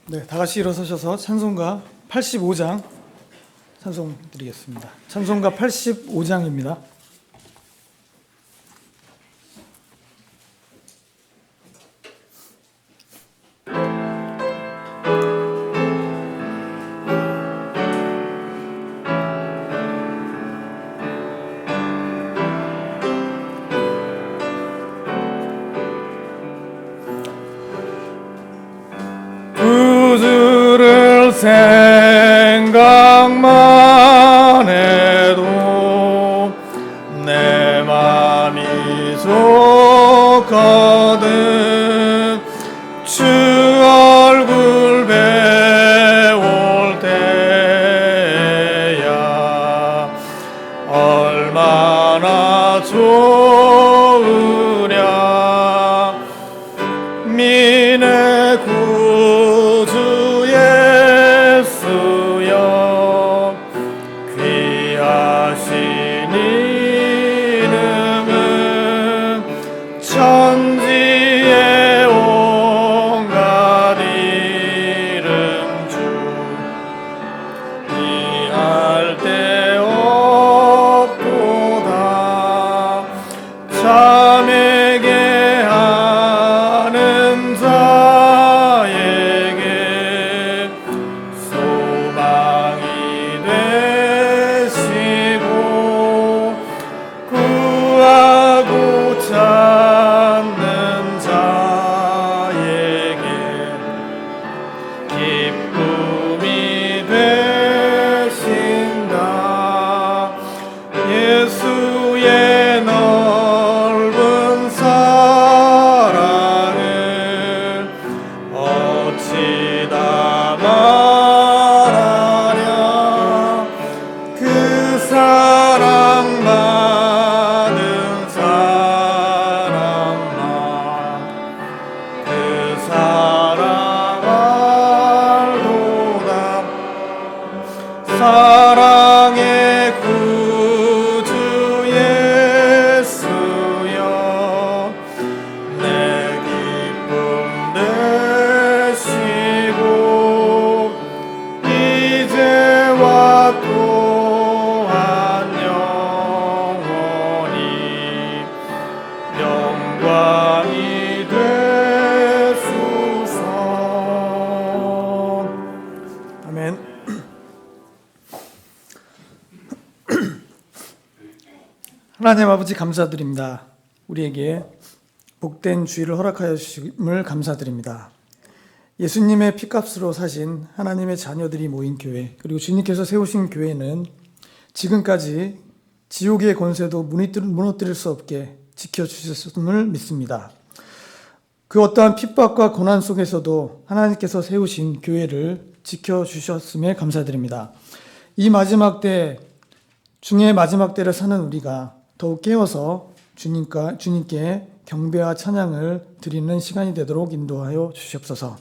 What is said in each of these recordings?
네, 다 같이 일어서셔서 찬송가 85장 찬송 드리겠습니다. 찬송가 85장입니다. 구주를 생각만 해도 내 맘이 좋거든. 주 얼굴 배울 때야 얼마나 좋으랴. 민의 구주 예수여 귀하신 이름은 천지의 온갖 이름 중 이할 데 없도다. 참에게 하는 자에게 소망이 되시고 구하고 찾는 자에게 기쁨이 되신다. 예수의 넓은 사랑을 어찌 다 말하랴. 그 사랑 많은 사랑만 그 사랑 알도다. 사랑의 구주 예수여 내 기쁨 되시고 이제와 또한 영원히 영광이 되소서. 아멘. 하나님 아버지 감사드립니다. 우리에게 복된 주일을 허락하여 주심을 감사드립니다. 예수님의 피값으로 사신 하나님의 자녀들이 모인 교회, 그리고 주님께서 세우신 교회는 지금까지 지옥의 권세도 무너뜨릴 수 없게 지켜주셨음을 믿습니다. 그 어떠한 핍박과 고난 속에서도 하나님께서 세우신 교회를 지켜주셨음에 감사드립니다. 이 마지막 때 중의 마지막 때를 사는 우리가 더욱 깨어서 주님께 경배와 찬양을 드리는 시간이 되도록 인도하여 주시옵소서.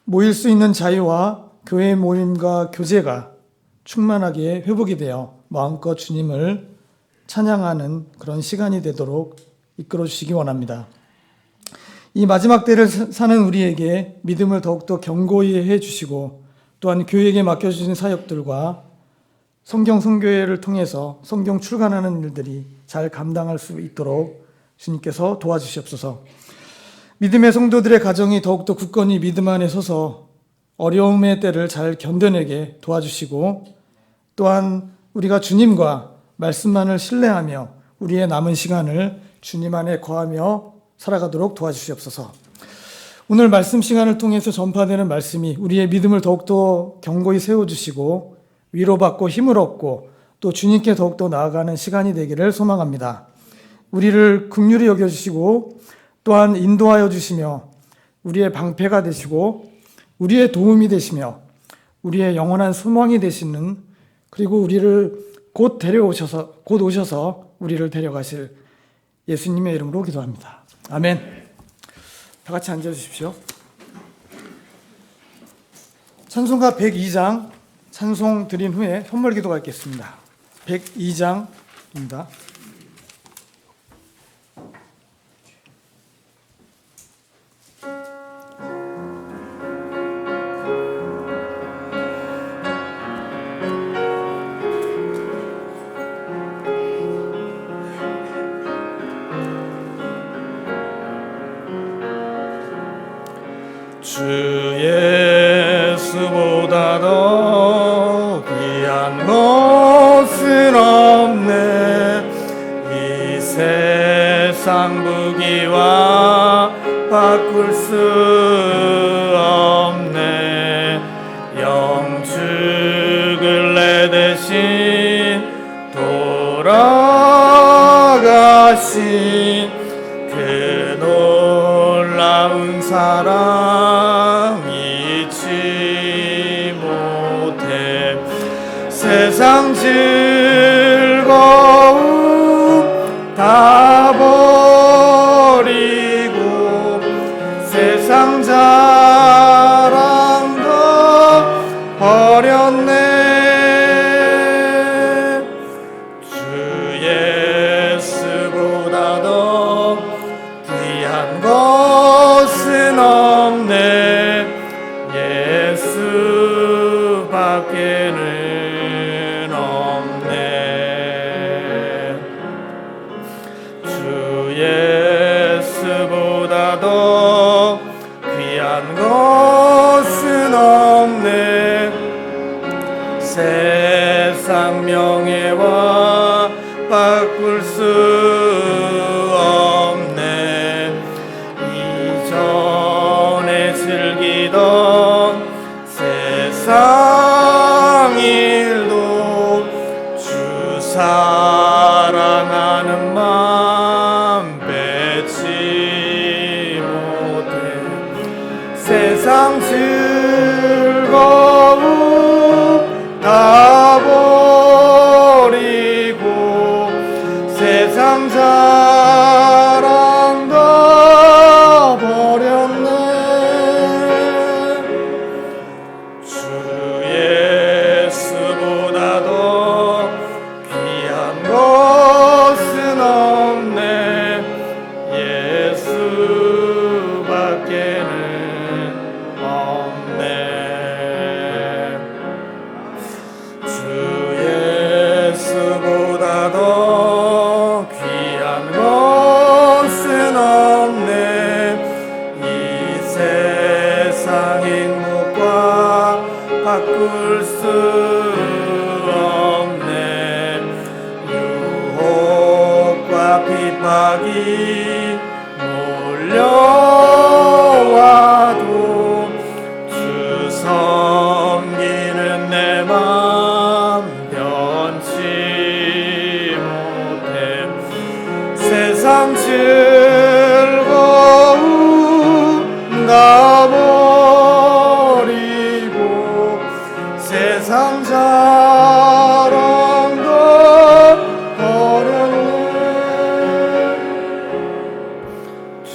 모일 수 있는 자유와 교회 모임과 교제가 충만하게 회복이 되어 마음껏 주님을 찬양하는 그런 시간이 되도록 이끌어 주시기 원합니다. 이 마지막 때를 사는 우리에게 믿음을 더욱더 견고히 해주시고 또한 교회에게 맡겨주신 사역들과 성경 선교회를 통해서 성경 출간하는 일들이 잘 감당할 수 있도록 주님께서 도와주시옵소서. 믿음의 성도들의 가정이 더욱더 굳건히 믿음 안에 서서 어려움의 때를 잘 견뎌내게 도와주시고 또한 우리가 주님과 말씀만을 신뢰하며 우리의 남은 시간을 주님 안에 거하며 살아가도록 도와주시옵소서. 오늘 말씀 시간을 통해서 전파되는 말씀이 우리의 믿음을 더욱더 견고히 세워주시고 위로받고 힘을 얻고 또 주님께 더욱더 나아가는 시간이 되기를 소망합니다. 우리를 긍휼히 여겨주시고 또한 인도하여 주시며 우리의 방패가 되시고 우리의 도움이 되시며 우리의 영원한 소망이 되시는, 그리고 우리를 곧 오셔서 우리를 데려가실 예수님의 이름으로 기도합니다. 아멘. 다 같이 앉아주십시오. 찬송가 102장 찬송 드린 후에 선물 기도가 있겠습니다. 102장입니다. 주 예수보다 더 귀한 것은 없네. 이 세상 부귀와 바꿀 수 없네. 영축을 내 대신 돌아가신 그 놀라운 사랑 잊지 못해. 세상 즐거움 다 버리고 세상 자랑도 버렸네. 주 예수보다 더 귀한 것은 없네. 예수밖에는 없네. 주 예수보다 더 귀한 것은 없네. 세상 명예와 바꿀 수 없네. 이전에 즐기던 세상 일도 주 사랑하는 마음 뺏지 못해. 세상 즐거움 다 버리고 세상 자랑도 버렸네. 주 예수보다 더 귀한 것은 없네. 예수밖에는 없네. 주 예수보다 더 귀한 것은 없네. 이 세상 행복과 바꿀 수 없네. 유혹과 핍박이 몰려와도 주 섬기는 내 맘 변치 못해. 세상 즐거움 다 버리고 세상 자랑도 버렸네. 주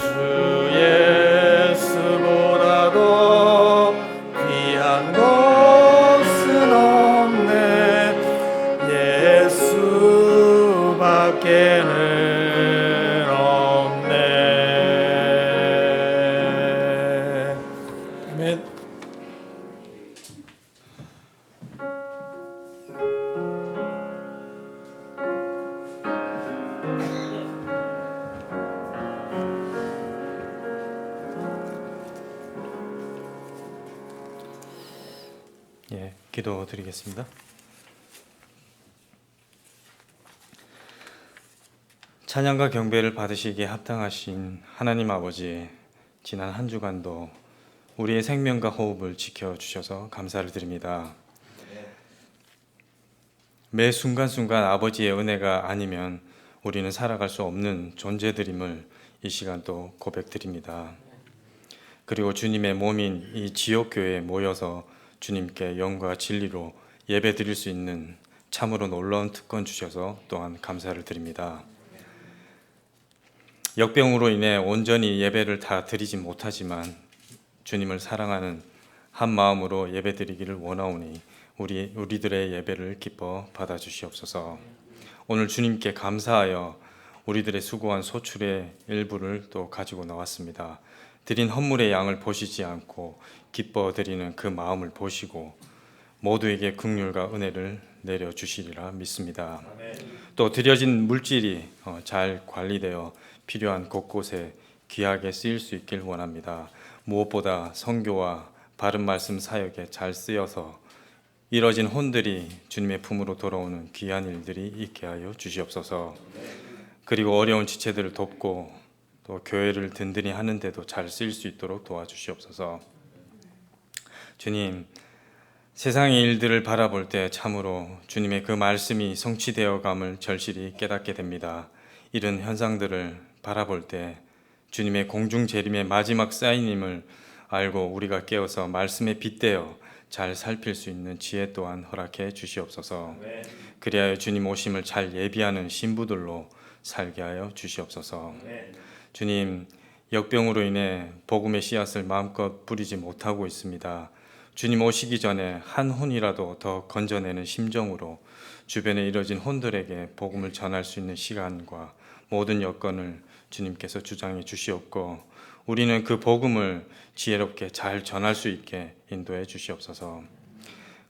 예수보다 더 귀한 것은 없네. 예수밖에는 없네. 아멘. 예, 기도드리겠습니다. 찬양과 경배를 받으시기에 합당하신 하나님 아버지, 지난 한 주간도 우리의 생명과 호흡을 지켜주셔서 감사를 드립니다. 매 순간순간 아버지의 은혜가 아니면 우리는 살아갈 수 없는 존재들임을 이 시간 또 고백드립니다. 그리고 주님의 몸인 이 지옥교회에 모여서 주님께 영과 진리로 예배 드릴 수 있는 참으로 놀라운 특권 주셔서 또한 감사를 드립니다. 역병으로 인해 온전히 예배를 다 드리지 못하지만 주님을 사랑하는 한 마음으로 예배 드리기를 원하오니 우리들의 예배를 기뻐 받아주시옵소서. 오늘 주님께 감사하여 우리들의 수고한 소출의 일부를 또 가지고 나왔습니다. 드린 헌물의 양을 보시지 않고 기뻐 드리는 그 마음을 보시고 모두에게 긍휼과 은혜를 내려주시리라 믿습니다. 또 드려진 물질이 잘 관리되어 필요한 곳곳에 귀하게 쓰일 수 있길 원합니다. 무엇보다 선교와 바른 말씀 사역에 잘 쓰여서 이뤄진 혼들이 주님의 품으로 돌아오는 귀한 일들이 있게 하여 주시옵소서. 그리고 어려운 지체들을 돕고 또 교회를 든든히 하는데도 잘 쓰일 수 있도록 도와주시옵소서. 주님, 세상의 일들을 바라볼 때 참으로 주님의 그 말씀이 성취되어감을 절실히 깨닫게 됩니다. 이런 현상들을 바라볼 때 주님의 공중 재림의 마지막 사인임을 알고 우리가 깨어서 말씀에 빗대어 잘 살필 수 있는 지혜 또한 허락해 주시옵소서. 그리하여 주님 오심을 잘 예비하는 신부들로 살게 하여 주시옵소서. 주님, 역병으로 인해 복음의 씨앗을 마음껏 뿌리지 못하고 있습니다. 주님 오시기 전에 한 혼이라도 더 건져내는 심정으로 주변에 이뤄진 혼들에게 복음을 전할 수 있는 시간과 모든 여건을 주님께서 주장해 주시옵고 우리는 그 복음을 지혜롭게 잘 전할 수 있게 인도해 주시옵소서.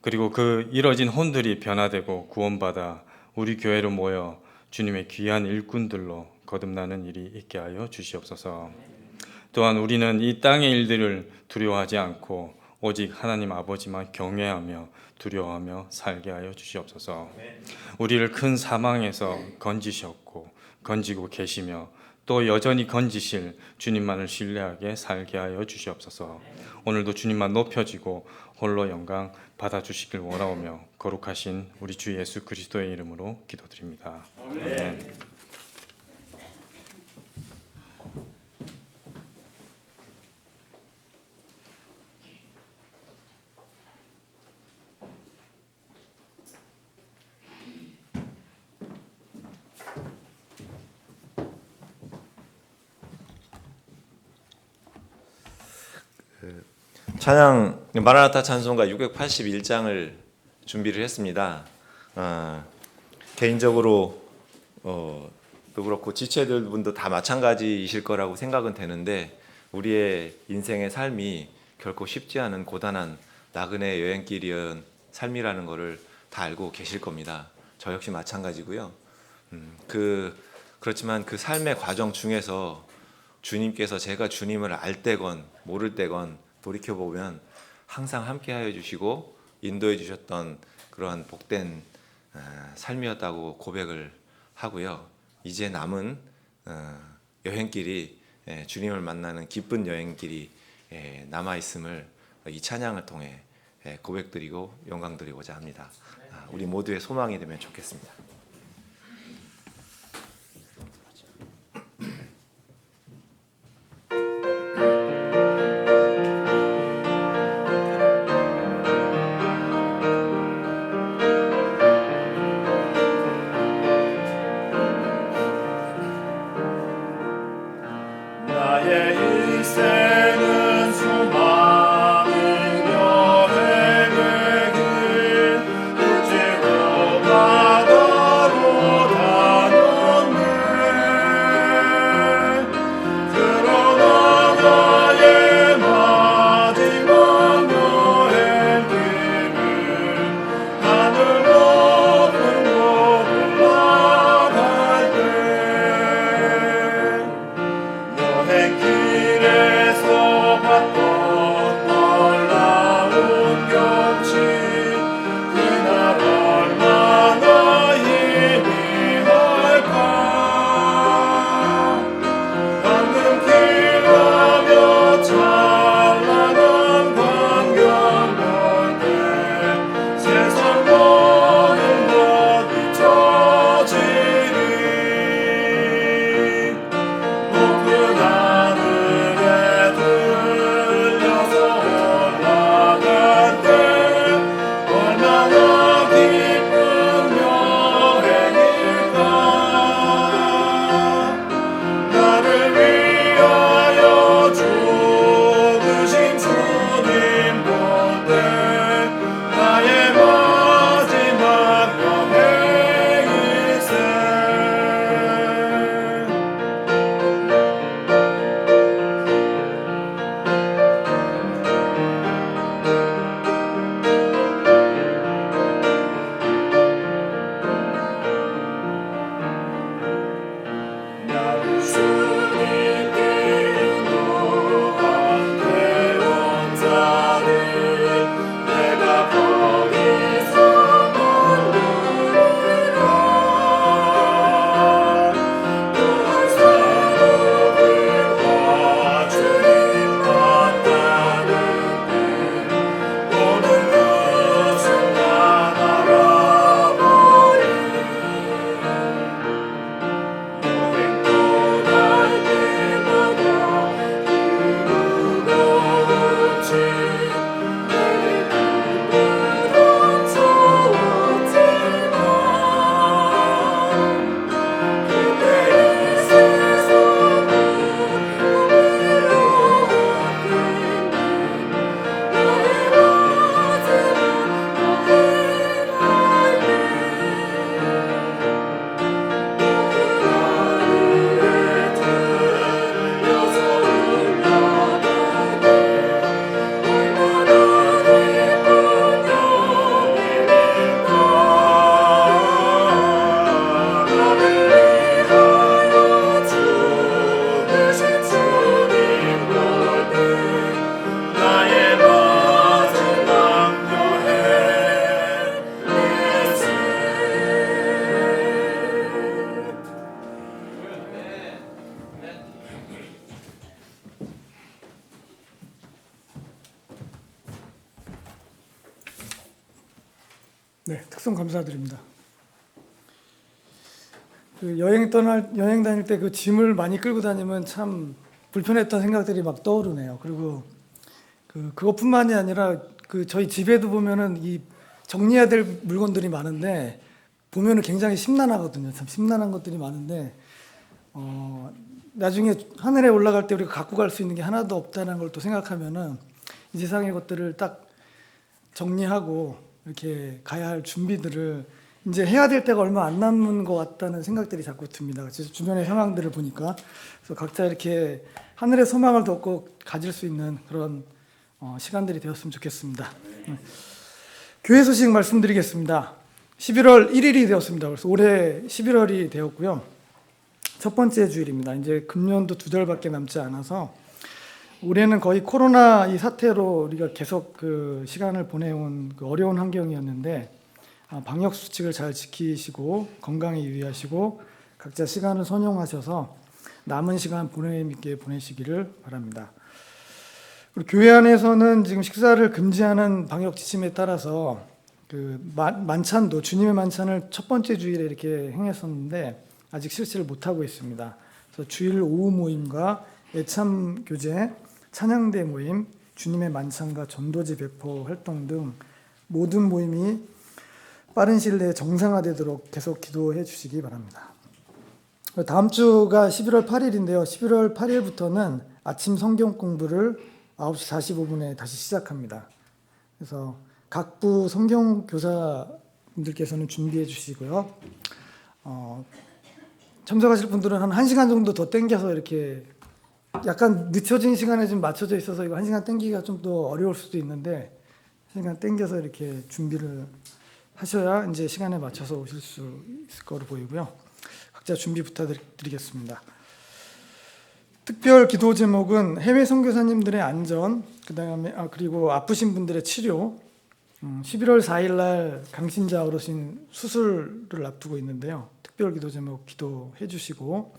그리고 그 이뤄진 혼들이 변화되고 구원받아 우리 교회로 모여 주님의 귀한 일꾼들로 거듭나는 일이 있게 하여 주시옵소서. 또한 우리는 이 땅의 일들을 두려워하지 않고 오직 하나님 아버지만 경외하며 두려워하며 살게 하여 주시옵소서. 우리를 큰 사망에서 건지고 계시며 또 여전히 건지실 주님만을 신뢰하게 살게 하여 주시옵소서. 오늘도 주님만 높여지고 홀로 영광 받아주시길 원하오며 거룩하신 우리 주 예수 그리스도의 이름으로 기도드립니다. 아멘. 찬양 마라나타 찬송가 681장을 준비를 했습니다. 개인적으로 또 그렇고 지체들 분도 다 마찬가지이실 거라고 생각은 되는데 우리의 인생의 삶이 결코 쉽지 않은 고단한 나그네 여행길이었 삶이라는 것을 다 알고 계실 겁니다. 저 역시 마찬가지고요. 그렇지만 그 삶의 과정 중에서 주님께서 제가 주님을 알 때건 모를 때건 돌이켜보면 항상 함께하여 주시고 인도해 주셨던 그러한 복된 삶이었다고 고백을 하고요. 이제 남은 여행길이 주님을 만나는 기쁜 여행길이 남아있음을 이 찬양을 통해 고백드리고 영광드리고자 합니다. 우리 모두의 소망이 되면 좋겠습니다. 나의 인생은 수많은 여행의 길 어찌로 가도 네, 특송 감사드립니다. 그 여행 다닐 때 그 짐을 많이 끌고 다니면 참 불편했던 생각들이 막 떠오르네요. 그리고 그것뿐만이 아니라 그 저희 집에도 보면은 이 정리해야 될 물건들이 많은데 보면은 굉장히 심란하거든요. 참 심란한 것들이 많은데 나중에 하늘에 올라갈 때 우리가 갖고 갈 수 있는 게 하나도 없다는 걸 또 생각하면은 이 세상의 것들을 딱 정리하고 이렇게 가야 할 준비들을 이제 해야 될 때가 얼마 안 남은 것 같다는 생각들이 자꾸 듭니다. 주변의 상황들을 보니까 그래서 각자 이렇게 하늘의 소망을 덮고 가질 수 있는 그런 시간들이 되었으면 좋겠습니다. 교회 소식 말씀드리겠습니다. 11월 1일이 되었습니다. 그래서 올해 11월이 되었고요. 첫 번째 주일입니다. 이제 금년도 2달밖에 남지 않아서 올해는 거의 코로나 이 사태로 우리가 계속 그 시간을 보내온 그 어려운 환경이었는데 방역 수칙을 잘 지키시고 건강에 유의하시고 각자 시간을 선용하셔서 남은 시간 보냄 있게 보내시기를 바랍니다. 그리고 교회 안에서는 지금 식사를 금지하는 방역 지침에 따라서 그 만찬도 주님의 만찬을 첫 번째 주일에 이렇게 행했었는데 아직 실시를 못하고 있습니다. 그래서 주일 오후 모임과 애참 교제, 찬양대 모임, 주님의 만찬과 전도지 배포 활동 등 모든 모임이 빠른 시일 내에 정상화되도록 계속 기도해 주시기 바랍니다. 다음 주가 11월 8일인데요. 11월 8일부터는 아침 성경 공부를 9시 45분에 다시 시작합니다. 그래서 각부 성경 교사분들께서는 준비해 주시고요. 참석하실 분들은 한 1시간 정도 더 땡겨서 이렇게 약간 늦춰진 시간에 좀 맞춰져 있어서 이거 1시간 땡기기가 좀 더 어려울 수도 있는데 1시간 땡겨서 이렇게 준비를 하셔야 이제 시간에 맞춰서 오실 수 있을 거로 보이고요. 각자 준비 부탁드리겠습니다. 특별 기도 제목은 해외 선교사님들의 안전, 그다음에 그리고 아프신 분들의 치료. 11월 4일 날 강신자 어르신 수술을 앞두고 있는데요. 특별 기도 제목 기도해 주시고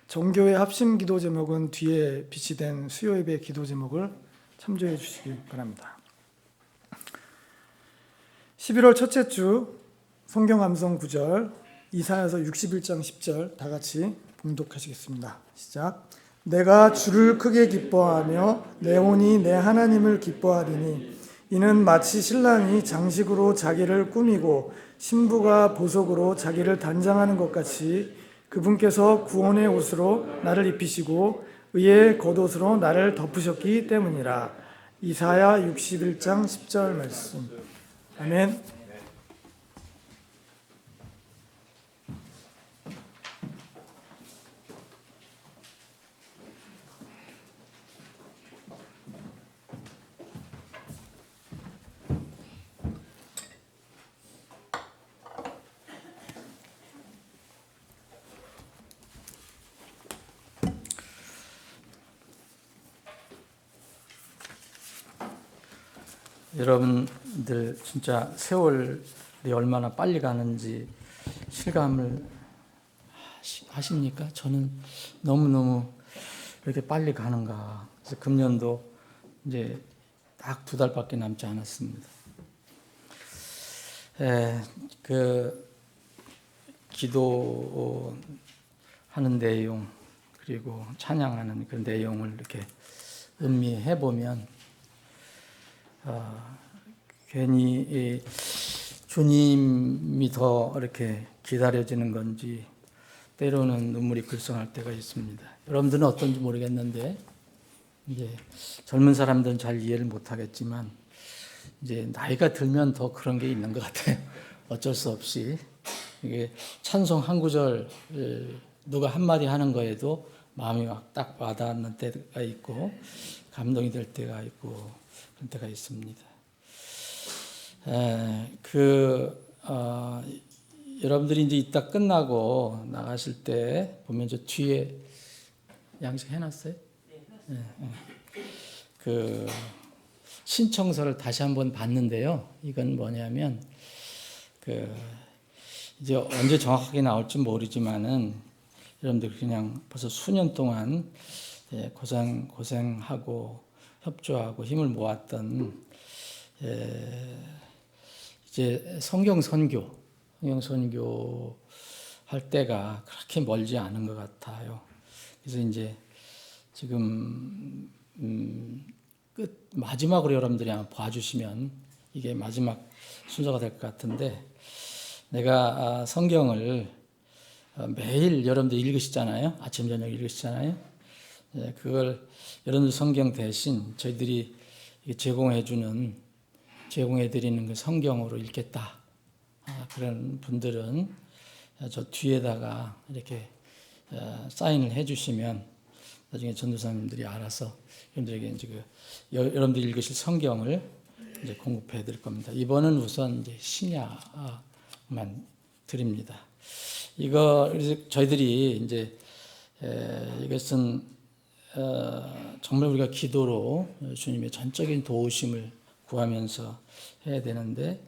정교회 합심 기도 제목은 뒤에 비치된 수요 예배 기도 제목을 참조해 주시기 바랍니다. 11월 첫째 주 성경 암송 9절 이사야서 61장 10절 다 같이 봉독하시겠습니다. 시작. 내가 주를 크게 기뻐하며 내 혼이 내 하나님을 기뻐하리니 이는 마치 신랑이 장식으로 자기를 꾸미고 신부가 보석으로 자기를 단장하는 것 같이 그분께서 구원의 옷으로 나를 입히시고 의의 겉옷으로 나를 덮으셨기 때문이라. 이사야 61장 10절 말씀. 아멘. 여러분들 진짜 세월이 얼마나 빨리 가는지 실감을 하십니까? 저는 너무너무 이렇게 빨리 가는가. 그래서 금년도 이제 딱 2달밖에 남지 않았습니다. 그 기도하는 내용 그리고 찬양하는 그 내용을 이렇게 음미해 보면 괜히 주님이 더 이렇게 기다려지는 건지 때로는 눈물이 글썽할 때가 있습니다. 여러분들은 어떤지 모르겠는데 이제 젊은 사람들은 잘 이해를 못하겠지만 이제 나이가 들면 더 그런 게 있는 것 같아요. 어쩔 수 없이 이게 찬송 한 구절 누가 한마디 하는 거에도 마음이 막 딱 와닿는 때가 있고 감동이 될 때가 있고 그런 때가 있습니다. 여러분들이 이제 이따 끝나고 나가실 때 보면 저 뒤에 양식 해놨어요? 네. 그 신청서를 다시 한번 봤는데요. 이건 뭐냐면 이제 언제 정확하게 나올지 모르지만은 여러분들 그냥 벌써 수년 동안 고생하고 협조하고 힘을 모았던 이제 성경 선교 할 때가 그렇게 멀지 않은 것 같아요. 그래서 이제 지금 마지막으로 여러분들이 한번 봐주시면 이게 마지막 순서가 될 것 같은데, 내가 성경을 매일 여러분들 읽으시잖아요. 아침 저녁 읽으시잖아요. 그걸 여러분들 성경 대신 저희들이 제공해드리는 그 성경으로 읽겠다. 그런 분들은 저 뒤에다가 이렇게 사인을 해주시면 나중에 전도사님들이 알아서 여러분들에게 이제 여러분들이 읽으실 성경을 이제 공급해 드릴 겁니다. 이번은 우선 이제 신약만 드립니다. 이거 저희들이 이제 이것은 정말 우리가 기도로 주님의 전적인 도우심을 구하면서 해야 되는데,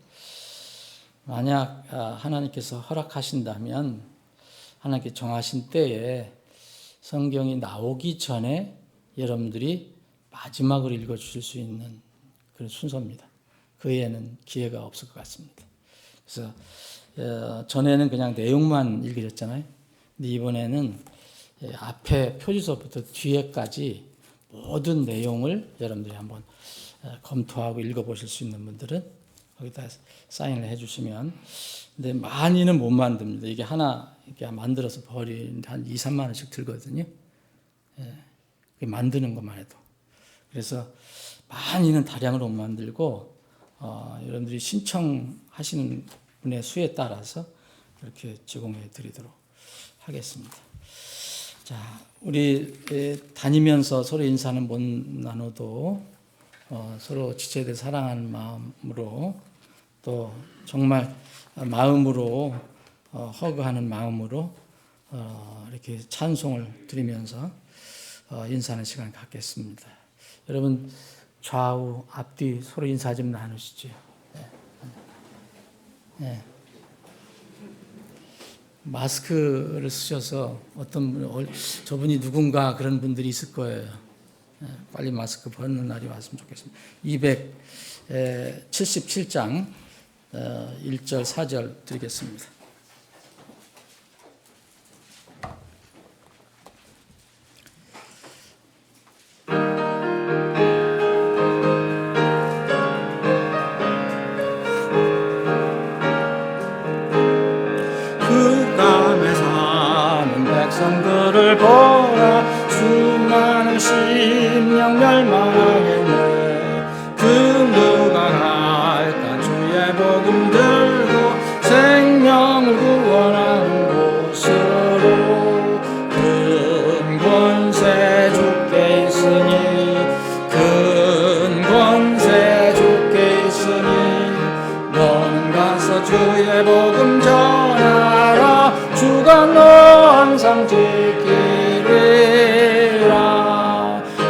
만약 하나님께서 허락하신다면 하나님께 정하신 때에 성경이 나오기 전에 여러분들이 마지막으로 읽어주실 수 있는 그런 순서입니다. 그 외에는 기회가 없을 것 같습니다. 그래서 전에는 그냥 내용만 읽으셨잖아요. 근데 이번에는 앞에 표지서부터 뒤에까지 모든 내용을 여러분들이 한번 검토하고 읽어보실 수 있는 분들은 거기다 사인을 해주시면. 근데 많이는 못 만듭니다. 이게 하나 이렇게 만들어서 버리는데 한 2, 3만 원씩 들거든요. 만드는 것만 해도. 그래서 많이는 다량으로 못 만들고 여러분들이 신청하시는 분의 수에 따라서 이렇게 제공해 드리도록 하겠습니다. 자, 우리 다니면서 서로 인사는 못 나눠도 서로 지체들 사랑하는 마음으로, 또 정말 마음으로 허그하는 마음으로 이렇게 찬송을 드리면서 인사하는 시간을 갖겠습니다. 여러분 좌우 앞뒤 서로 인사 좀 나누시죠. 네. 마스크를 쓰셔서 어떤 분, 저분이 누군가 그런 분들이 있을 거예요. 빨리 마스크 벗는 날이 왔으면 좋겠습니다. 277장 1절 4절 드리겠습니다. 흑암에 사는 백성들을 보라. 수많은 심령 멸망하겠네. 그 누가 갈까 주의 복음 들고 생명을 구원하는 곳으로. 큰 권세 주께 있으니, 큰 권세 주께 있으니, 너는 가서 주의 복음 전하라. 주가 너 항상 지키리라.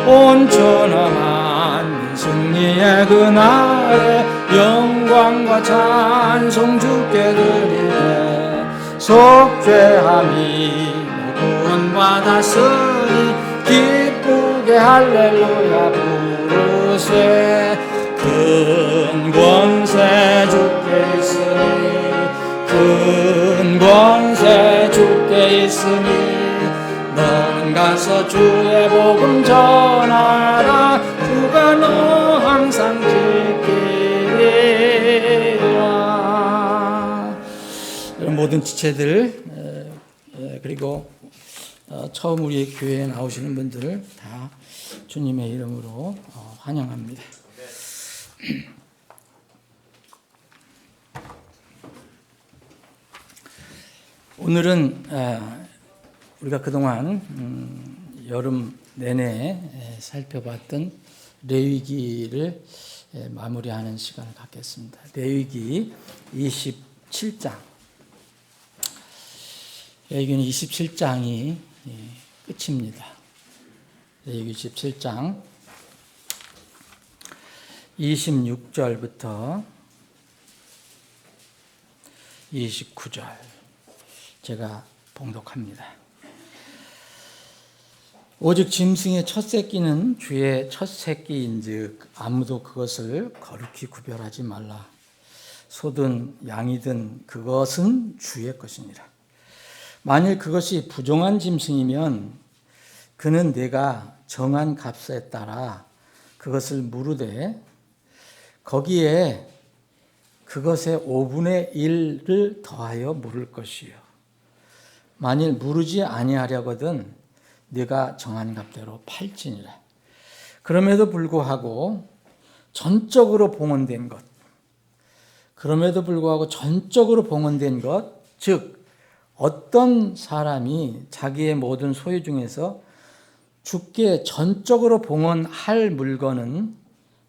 온 천하 만민 승리의 그날에 영광과 찬송 주께 드리네. 속죄함이 구원받았으니 기쁘게 할렐루야 부르세. 큰 권세 주께 있으니, 큰 권세 주께 있으니, 너는 가서 주의 복음 전하라. 주가 너 항상 지키리라. 모든 지체들, 그리고 처음 우리 교회에 나오시는 분들을 다 주님의 이름으로 환영합니다. 오늘은 우리가 그동안 여름 내내 살펴봤던 레위기를 마무리하는 시간을 갖겠습니다. 레위기 27장. 레위기는 27장이 끝입니다. 레위기 27장 26절부터 29절 제가 봉독합니다. 오직 짐승의 첫 새끼는 주의 첫 새끼인즉 아무도 그것을 거룩히 구별하지 말라. 소든 양이든 그것은 주의 것이니라. 만일 그것이 부정한 짐승이면 그는 내가 정한 값에 따라 그것을 무르되 거기에 그것의 5분의 1을 더하여 물을 것이요. 만일 무르지 아니하려거든 네가 정한 값대로 팔지니라. 그럼에도 불구하고 전적으로 봉헌된 것, 즉 어떤 사람이 자기의 모든 소유 중에서 주께 전적으로 봉헌할 물건은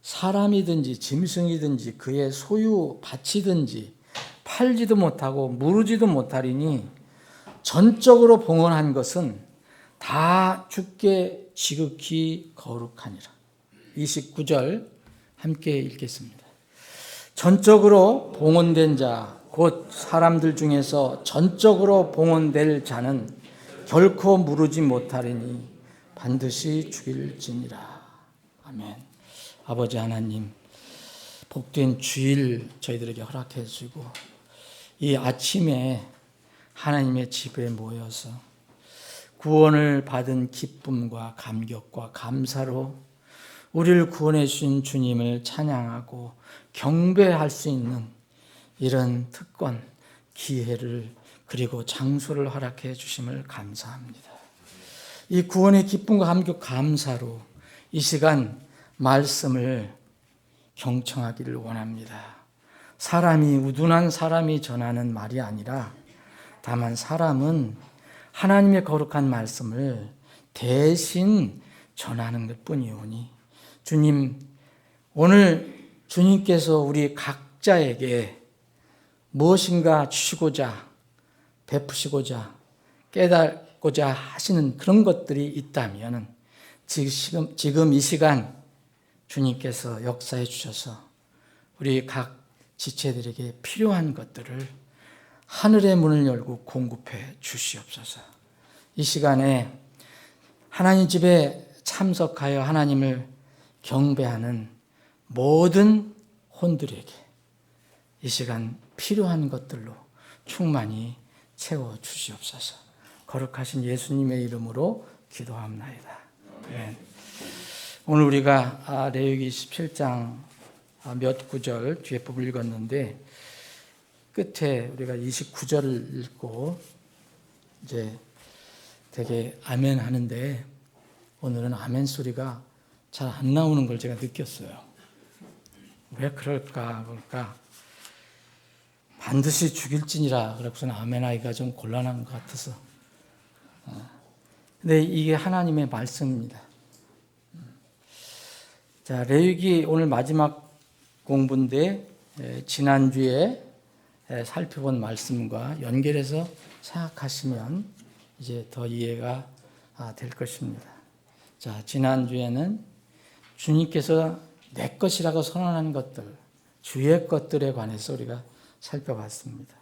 사람이든지 짐승이든지 그의 소유 밭이든지 팔지도 못하고 무르지도 못하리니 전적으로 봉헌한 것은 다 주께 지극히 거룩하니라. 29절 함께 읽겠습니다. 전적으로 봉헌된 자, 곧 사람들 중에서 전적으로 봉헌될 자는 결코 무르지 못하리니 반드시 죽일지니라. 아멘. 아버지 하나님, 복된 주일 저희들에게 허락해 주시고 이 아침에 하나님의 집에 모여서 구원을 받은 기쁨과 감격과 감사로 우리를 구원해 주신 주님을 찬양하고 경배할 수 있는 이런 특권, 기회를 그리고 장소를 허락해 주심을 감사합니다. 이 구원의 기쁨과 감격, 감사로 이 시간 말씀을 경청하기를 원합니다. 사람이 우둔한 사람이 전하는 말이 아니라 다만 사람은 하나님의 거룩한 말씀을 대신 전하는 것뿐이오니 주님, 오늘 주님께서 우리 각자에게 무엇인가 주시고자 베푸시고자 깨닫고자 하시는 그런 것들이 있다면 지금 이 시간 주님께서 역사해 주셔서 우리 각 지체들에게 필요한 것들을 하늘의 문을 열고 공급해 주시옵소서. 이 시간에 하나님 집에 참석하여 하나님을 경배하는 모든 혼들에게 이 시간 필요한 것들로 충만히 채워 주시옵소서. 거룩하신 예수님의 이름으로 기도합나이다. 아멘. 오늘 우리가 레위기 17장 몇 구절 뒤에 부분 읽었는데 끝에 우리가 29절을 읽고 이제 되게 아멘 하는데 오늘은 아멘 소리가 잘 안 나오는 걸 제가 느꼈어요. 왜 그럴까? 그러니까 반드시 죽일지니라 그래서는 아멘 하기가 좀 곤란한 것 같아서. 근데 이게 하나님의 말씀입니다. 자, 레위기 오늘 마지막 공부인데 지난주에 살펴본 말씀과 연결해서 생각하시면 이제 더 이해가 될 것입니다. 자, 지난주에는 주님께서 내 것이라고 선언한 것들, 주의 것들에 관해서 우리가 살펴봤습니다.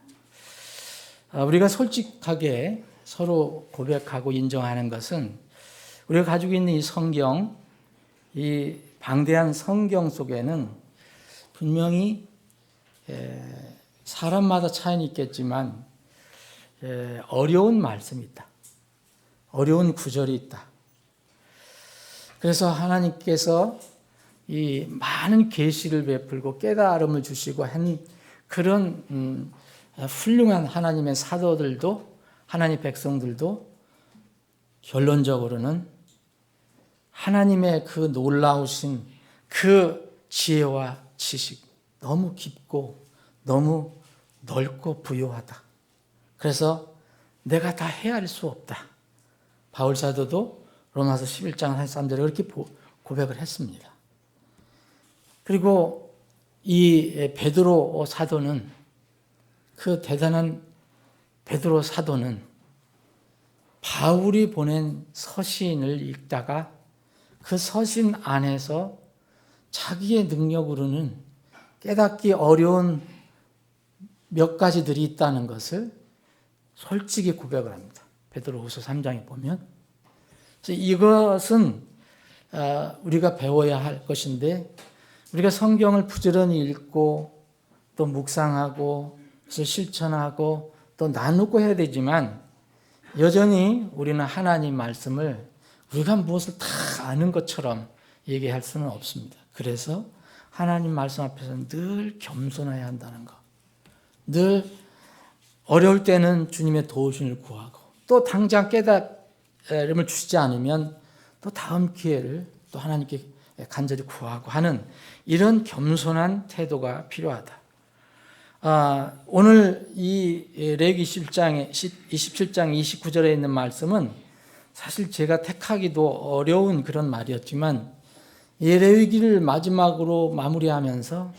우리가 솔직하게 서로 고백하고 인정하는 것은 우리가 가지고 있는 이 성경, 이 방대한 성경 속에는 분명히 사람마다 차이는 있겠지만 어려운 말씀이 있다. 어려운 구절이 있다. 그래서 하나님께서 이 많은 계시를 베풀고 깨달음을 주시고 한 그런 훌륭한 하나님의 사도들도 하나님의 백성들도 결론적으로는 하나님의 그 놀라우신 그 지혜와 지식 너무 깊고 너무 넓고 부요하다. 그래서 내가 다 헤아릴 수 없다. 바울 사도도 로마서 11장 43절에 그렇게 고백을 했습니다. 그리고 이 베드로 사도는 그 대단한 베드로 사도는 바울이 보낸 서신을 읽다가 그 서신 안에서 자기의 능력으로는 깨닫기 어려운 몇 가지들이 있다는 것을 솔직히 고백을 합니다. 베드로후서 3장에 보면. 그래서 이것은 우리가 배워야 할 것인데 우리가 성경을 부지런히 읽고 또 묵상하고 그래서 실천하고 또 나누고 해야 되지만 여전히 우리는 하나님 말씀을 우리가 무엇을 다 아는 것처럼 얘기할 수는 없습니다. 그래서 하나님 말씀 앞에서는 늘 겸손해야 한다는 것. 늘 어려울 때는 주님의 도우심을 구하고 또 당장 깨달음을 주시지 않으면 또 다음 기회를 또 하나님께 간절히 구하고 하는 이런 겸손한 태도가 필요하다. 오늘 이 레위기 27장 29절에 있는 말씀은 사실 제가 택하기도 어려운 그런 말이었지만 이 레위기를 마지막으로 마무리하면서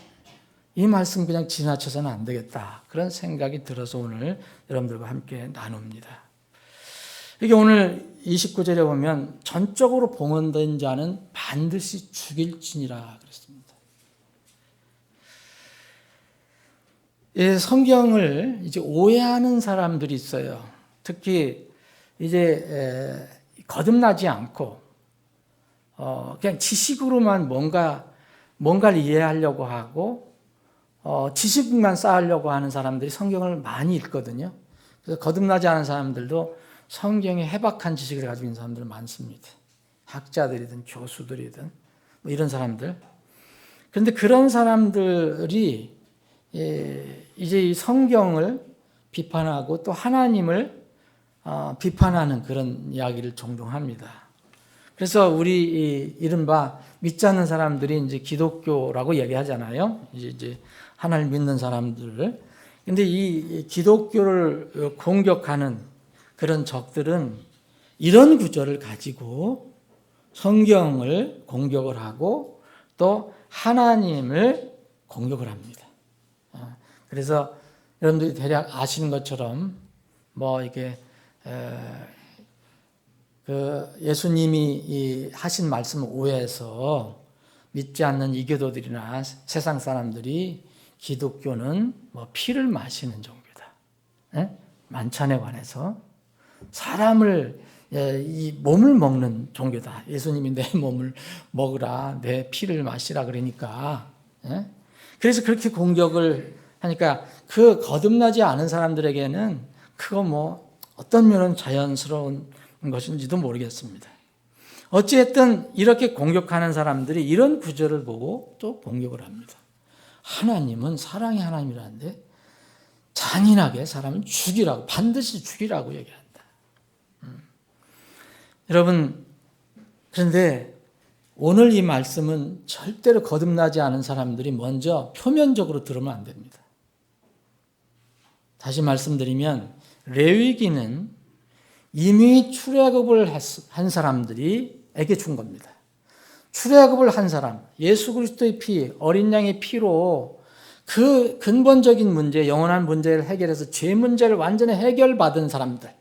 이 말씀 그냥 지나쳐서는 안 되겠다. 그런 생각이 들어서 오늘 여러분들과 함께 나눕니다. 이게 오늘 29절에 보면 전적으로 봉헌된 자는 반드시 죽일지니라 그랬습니다. 이 성경을 이제 오해하는 사람들이 있어요. 특히 이제 거듭나지 않고 그냥 지식으로만 뭔가를 이해하려고 하고 지식만 쌓으려고 하는 사람들이 성경을 많이 읽거든요. 그래서 거듭나지 않은 사람들도 성경에 해박한 지식을 가지고 있는 사람들 많습니다. 학자들이든 교수들이든 뭐 이런 사람들. 그런데 그런 사람들이 이제 이 성경을 비판하고 또 하나님을 비판하는 그런 이야기를 종종 합니다. 그래서 우리 이른바 믿지 않는 사람들이 이제 기독교라고 얘기하잖아요. 이제 하나님을 믿는 사람들을. 근데 이 기독교를 공격하는 그런 적들은 이런 구절을 가지고 성경을 공격을 하고 또 하나님을 공격을 합니다. 그래서 여러분들이 대략 아시는 것처럼 뭐 이게 예수님이 하신 말씀을 오해해서 믿지 않는 이교도들이나 세상 사람들이 기독교는 뭐 피를 마시는 종교다. 만찬에 관해서 사람을 이 몸을 먹는 종교다. 예수님이 내 몸을 먹으라, 내 피를 마시라 그러니까. 그래서 그렇게 공격을 하니까 그 거듭나지 않은 사람들에게는 그거 뭐 어떤 면은 자연스러운 것인지도 모르겠습니다. 어찌됐든 이렇게 공격하는 사람들이 이런 구절을 보고 또 공격을 합니다. 하나님은 사랑의 하나님이라는데 잔인하게 사람을 죽이라고, 반드시 죽이라고 얘기한다. 여러분, 그런데 오늘 이 말씀은 절대로 거듭나지 않은 사람들이 먼저 표면적으로 들으면 안 됩니다. 다시 말씀드리면 레위기는 이미 출애굽을 한 사람들에게 준 겁니다. 출애굽을 한 사람, 예수 그리스도의 피, 어린 양의 피로 그 근본적인 문제, 영원한 문제를 해결해서 죄 문제를 완전히 해결받은 사람들,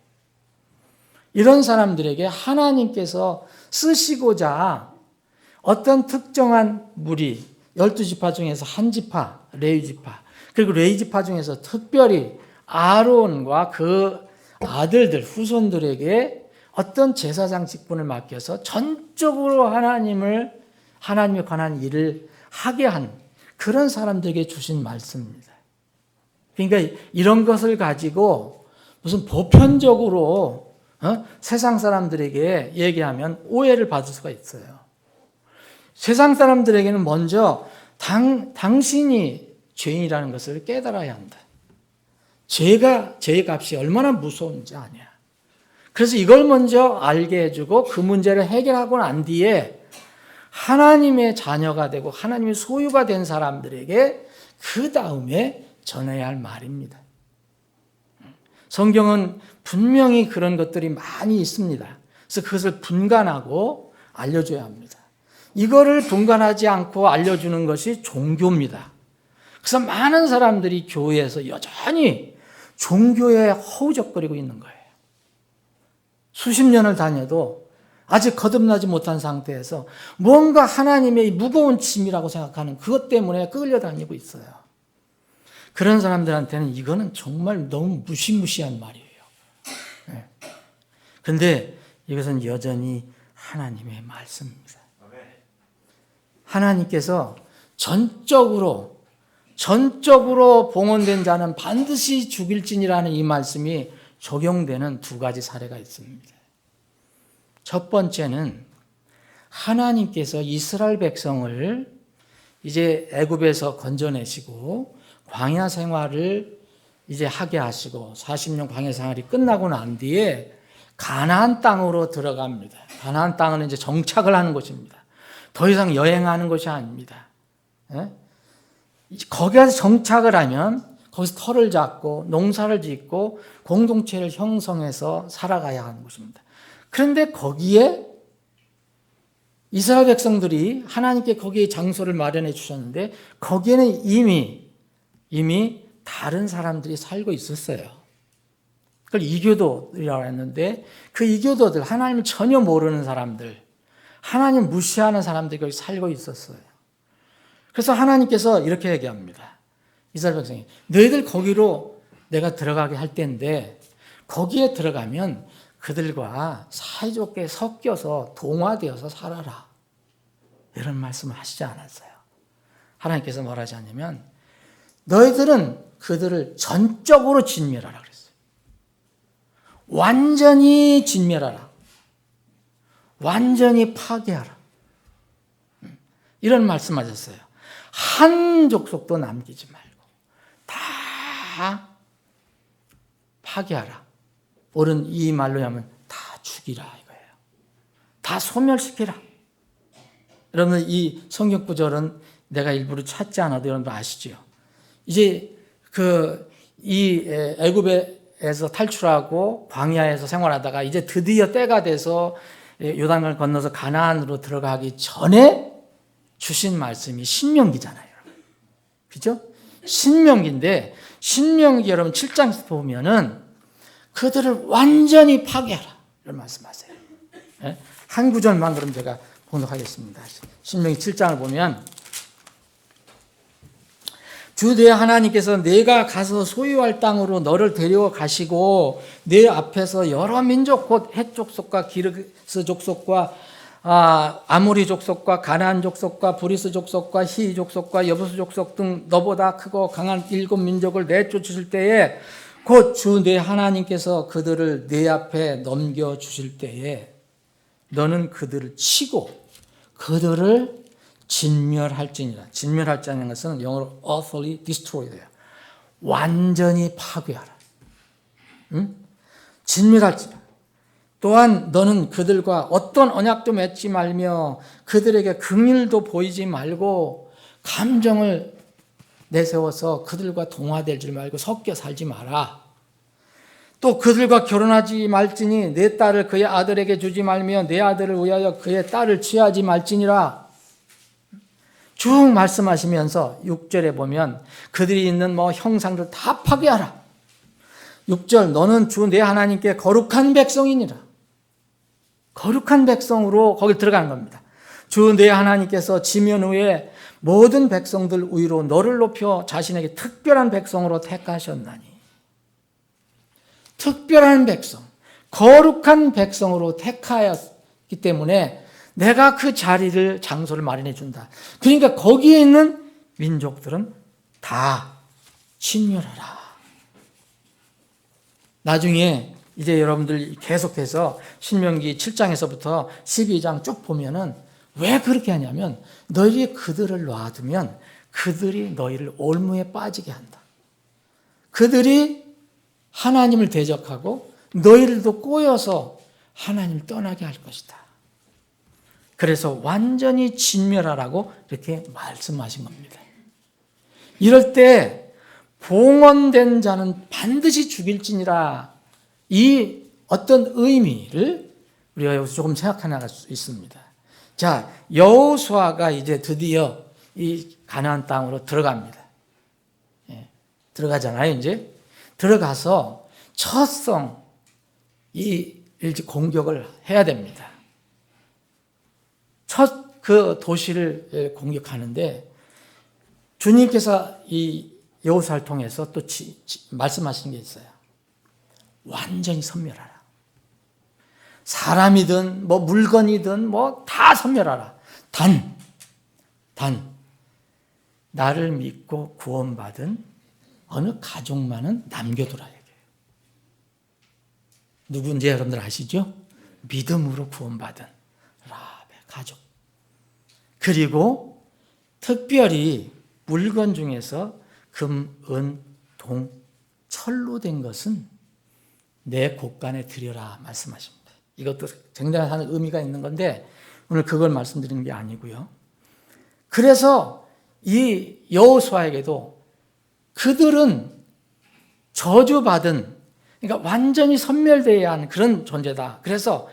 이런 사람들에게 하나님께서 쓰시고자 어떤 특정한 무리, 12지파 중에서 한 지파, 레위지파, 그리고 레위지파 중에서 특별히 아론과 그 아들들, 후손들에게 어떤 제사장 직분을 맡겨서 전적으로 하나님에 관한 일을 하게 한 그런 사람들에게 주신 말씀입니다. 그러니까 이런 것을 가지고 무슨 보편적으로 세상 사람들에게 얘기하면 오해를 받을 수가 있어요. 세상 사람들에게는 먼저 당신이 죄인이라는 것을 깨달아야 한다. 죄의 값이 얼마나 무서운지 아냐. 그래서 이걸 먼저 알게 해주고 그 문제를 해결하고 난 뒤에 하나님의 자녀가 되고 하나님의 소유가 된 사람들에게 그 다음에 전해야 할 말입니다. 성경은 분명히 그런 것들이 많이 있습니다. 그래서 그것을 분간하고 알려줘야 합니다. 이거를 분간하지 않고 알려주는 것이 종교입니다. 그래서 많은 사람들이 교회에서 여전히 종교에 허우적거리고 있는 거예요. 수십 년을 다녀도 아직 거듭나지 못한 상태에서 뭔가 하나님의 무거운 짐이라고 생각하는 그것 때문에 끌려다니고 있어요. 그런 사람들한테는 이거는 정말 너무 무시무시한 말이에요. 그런데 이것은 여전히 하나님의 말씀입니다. 하나님께서 전적으로 전적으로 봉헌된 자는 반드시 죽일지니라는 이 말씀이 적용되는 두 가지 사례가 있습니다. 첫 번째는 하나님께서 이스라엘 백성을 이제 애굽에서 건져내시고 광야 생활을 이제 하게 하시고 40년 광야 생활이 끝나고 난 뒤에 가나안 땅으로 들어갑니다. 가나안 땅은 이제 정착을 하는 곳입니다. 더 이상 여행하는 것이 아닙니다. 거기 가서 정착을 하면 거기서 터를 잡고 농사를 짓고 공동체를 형성해서 살아가야 하는 곳입니다. 그런데 거기에 이스라엘 백성들이 하나님께 거기에 장소를 마련해 주셨는데 거기에는 이미 다른 사람들이 살고 있었어요. 그걸 이교도들이라고 했는데 그 이교도들, 하나님을 전혀 모르는 사람들, 하나님 무시하는 사람들이 거기 살고 있었어요. 그래서 하나님께서 이렇게 얘기합니다. 이스라엘 백성이 너희들 거기로 내가 들어가게 할 때인데 거기에 들어가면 그들과 사이좋게 섞여서 동화되어서 살아라. 이런 말씀을 하시지 않았어요. 하나님께서 뭐라 하지 않냐면 너희들은 그들을 전적으로 진멸하라 그랬어요. 완전히 진멸하라. 완전히 파괴하라. 이런 말씀하셨어요. 한 족속도 남기지 말고 다 파괴하라. 옳은 이 말로 하면 다 죽이라 이거예요. 다 소멸시키라. 여러분 이 성경 구절은 내가 일부러 찾지 않아도 여러분들 아시죠? 이제 이 애굽에서 탈출하고 광야에서 생활하다가 이제 드디어 때가 돼서 요단강을 건너서 가나안으로 들어가기 전에 주신 말씀이 신명기잖아요. 그죠? 신명기인데 신명기 여러분 7장에서 보면은 그들을 완전히 파괴하라 이런 말씀하세요. 한 구절만 그럼 제가 봉독하겠습니다. 신명기 7장을 보면 주 내 하나님께서 내가 가서 소유할 땅으로 너를 데려가시고 내 앞에서 여러 민족 곧 헷 족속과 기르스 족속과 아모리 족속과 가나안 족속과 브리스 족속과 히 족속과 여부스 족속 등 너보다 크고 강한 7 민족을 내쫓으실 때에 곧 주 내 하나님께서 그들을 내 앞에 넘겨주실 때에 너는 그들을 치고 그들을 진멸할지니라. 진멸할지라는 것은 영어로 utterly destroy돼요. 완전히 파괴하라. 진멸할지니라. 또한 너는 그들과 어떤 언약도 맺지 말며 그들에게 긍휼도 보이지 말고 감정을 내세워서 그들과 동화되지 말고 섞여 살지 마라. 또 그들과 결혼하지 말지니 내 딸을 그의 아들에게 주지 말며 내 아들을 위하여 그의 딸을 취하지 말지니라. 쭉 말씀하시면서 6절에 보면 그들이 있는 형상들 다 파괴하라. 6절 너는 주 내 하나님께 거룩한 백성이니라. 거룩한 백성으로 거기 들어가는 겁니다. 주 내 하나님께서 지면 후에 모든 백성들 위로 너를 높여 자신에게 특별한 백성으로 택하셨나니. 특별한 백성, 거룩한 백성으로 택하였기 때문에 내가 그 자리를 장소를 마련해 준다. 그러니까 거기에 있는 민족들은 다 진멸하라. 나중에 이제 여러분들 계속해서 신명기 7장에서부터 12장 쭉 보면은 왜 그렇게 하냐면 너희들이 그들을 놔두면 그들이 너희를 올무에 빠지게 한다. 그들이 하나님을 대적하고 너희들도 꼬여서 하나님을 떠나게 할 것이다. 그래서 완전히 진멸하라고 이렇게 말씀하신 겁니다. 이럴 때 봉헌된 자는 반드시 죽일지니라. 이 어떤 의미를 우리가 여기서 조금 생각해 나갈 수 있습니다. 자, 여호수아가 이제 드디어 이 가나안 땅으로 들어갑니다. 들어가잖아요, 이제. 들어가서 첫성 이 공격을 해야 됩니다. 첫 그 도시를 공격하는데 주님께서 이 여호수아를 통해서 또 말씀하신 게 있어요. 완전히 섬멸하라. 사람이든 물건이든 다 섬멸하라. 단 나를 믿고 구원받은 어느 가족만은 남겨두라 얘기해요. 누군지 여러분들 아시죠? 믿음으로 구원받은 라합의 가족. 그리고 특별히 물건 중에서 금, 은, 동, 철로 된 것은 내 곳간에 드려라 말씀하십니다. 이것도 굉장한 의미가 있는 건데 오늘 그걸 말씀드리는 게 아니고요. 그래서 이 여호수아에게도 그들은 저주받은, 그러니까 완전히 섬멸되어야 하는 그런 존재다. 그래서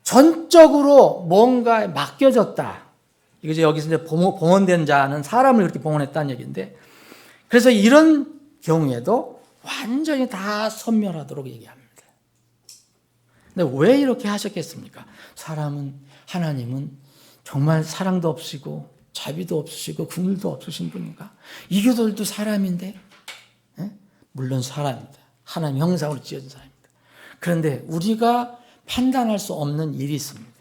전적으로 뭔가에 맡겨졌다. 이거 여기서 이제 봉헌된 자는 사람을 그렇게 봉헌했다는 얘기인데, 그래서 이런 경우에도 완전히 다 섬멸하도록 얘기합니다. 근데 왜 이렇게 하셨겠습니까? 하나님은 정말 사랑도 없으시고 자비도 없으시고 긍휼도 없으신 분인가? 이교도들도 사람인데, 물론 사람입니다. 하나님 형상으로 지어진 사람입니다. 그런데 우리가 판단할 수 없는 일이 있습니다.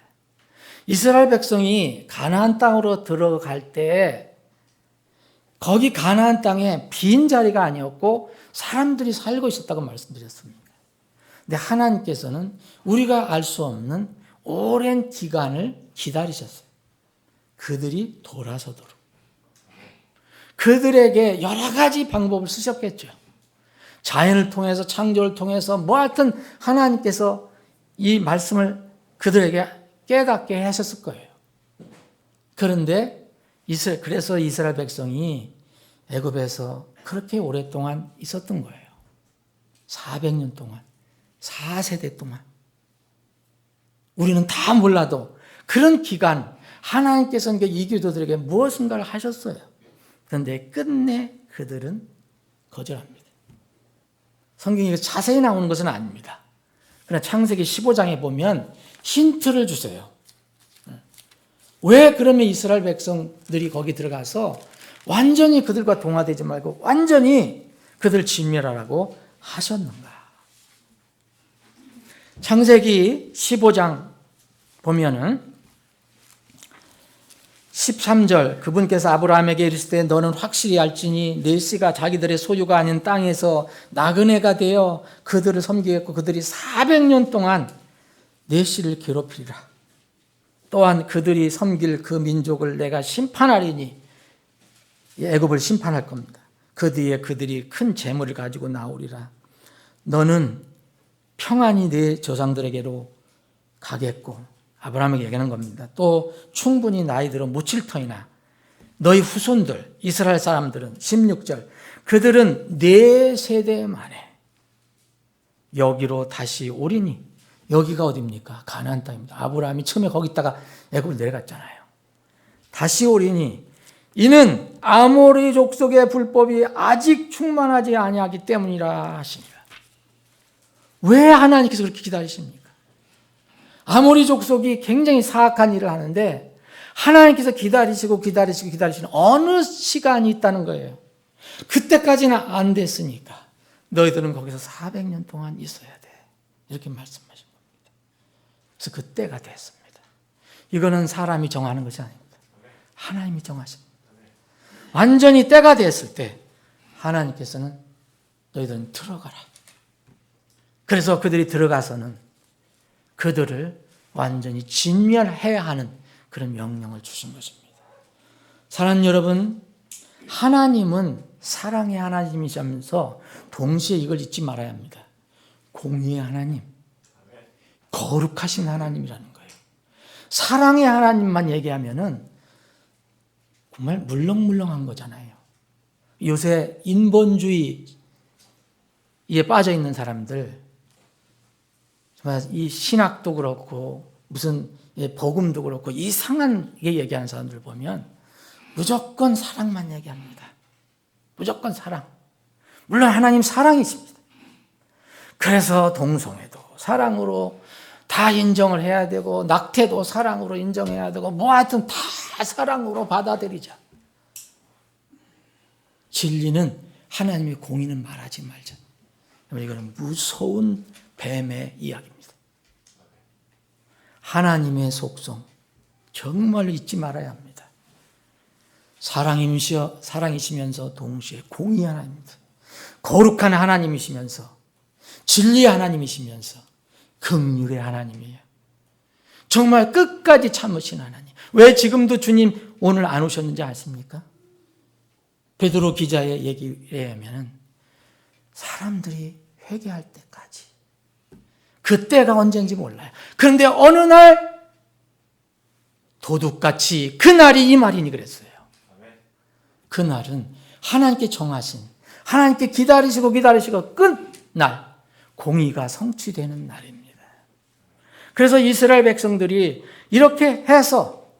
이스라엘 백성이 가나안 땅으로 들어갈 때 거기 가나안 땅에 빈 자리가 아니었고 사람들이 살고 있었다고 말씀드렸습니다. 근데 하나님께서는 우리가 알 수 없는 오랜 기간을 기다리셨어요. 그들이 돌아서도록. 그들에게 여러 가지 방법을 쓰셨겠죠. 자연을 통해서, 창조를 통해서, 하여튼 하나님께서 이 말씀을 그들에게 깨닫게 하셨을 거예요. 그런데 그래서 이스라엘 백성이 애굽에서 그렇게 오랫동안 있었던 거예요. 400년 동안, 4세대 동안. 우리는 다 몰라도 그런 기간 하나님께서는 이교도들에게 무엇인가를 하셨어요. 그런데 끝내 그들은 거절합니다. 성경이 자세히 나오는 것은 아닙니다. 그러나 창세기 15장에 보면 힌트를 주세요. 왜 그러면 이스라엘 백성들이 거기 들어가서 완전히 그들과 동화되지 말고 완전히 그들을 진멸하라고 하셨는가? 창세기 15장 보면은 13절, 그분께서 아브라함에게 이르시되 너는 확실히 알지니 네 씨가 자기들의 소유가 아닌 땅에서 나그네가 되어 그들을 섬기겠고 그들이 400년 동안 네 씨를 괴롭히리라. 또한 그들이 섬길 그 민족을 내가 심판하리니, 애굽을 심판할 겁니다. 그 뒤에 그들이 큰 재물을 가지고 나오리라. 너는 평안히 네 조상들에게로 가겠고, 아브라함에게 얘기하는 겁니다. 또 충분히 나이 들어 묻힐 터이나 너희 후손들 이스라엘 사람들은 16절 그들은 네 세대 만에 여기로 다시 오리니, 여기가 어디입니까? 가나안 땅입니다. 아브라함이 처음에 거기 있다가 애굽을 내려갔잖아요. 다시 오리니 이는 아모리 족속의 불법이 아직 충만하지 아니하기 때문이라 하시니라. 왜 하나님께서 그렇게 기다리십니까? 아모리 족속이 굉장히 사악한 일을 하는데 하나님께서 기다리시는 어느 시간이 있다는 거예요. 그때까지는 안 됐으니까 너희들은 거기서 400년 동안 있어야 돼. 이렇게 말씀하신 겁니다. 그래서 그때가 됐습니다. 이거는 사람이 정하는 것이 아닙니다. 하나님이 정하십니다. 완전히 때가 됐을 때 하나님께서는 너희들은 들어가라. 그래서 그들이 들어가서는 그들을 완전히 진멸해야 하는 그런 명령을 주신 것입니다. 사랑하는 여러분, 하나님은 사랑의 하나님이시면서 동시에 이걸 잊지 말아야 합니다. 공의의 하나님, 거룩하신 하나님이라는 거예요. 사랑의 하나님만 얘기하면은 정말 물렁물렁한 거잖아요. 요새 인본주의에 빠져 있는 사람들, 이 신학도 그렇고 무슨 복음도 그렇고 이상하게 얘기하는 사람들 보면 무조건 사랑만 얘기합니다. 무조건 사랑. 물론 하나님 사랑이십니다. 그래서 동성애도 사랑으로 다 인정을 해야 되고 낙태도 사랑으로 인정해야 되고 하여튼 다 사랑으로 받아들이자. 진리는 하나님의 공의는 말하지 말자. 이거는 무서운 뱀의 이야기입니다. 하나님의 속성 정말 잊지 말아야 합니다. 사랑이시면서 동시에 공의 하나님입니다. 거룩한 하나님이시면서 진리의 하나님이시면서 긍휼의 하나님이에요. 정말 끝까지 참으신 하나님. 왜 지금도 주님 오늘 안 오셨는지 아십니까? 베드로 기자의 얘기에 의하면 사람들이 회개할 때까지, 그때가 언제인지 몰라요. 그런데 어느 날 도둑같이 그날이 이 말이니 그랬어요. 그날은 하나님께 정하신, 하나님께 기다리시고 끝날 공의가 성취되는 날입니다. 그래서 이스라엘 백성들이 이렇게 해서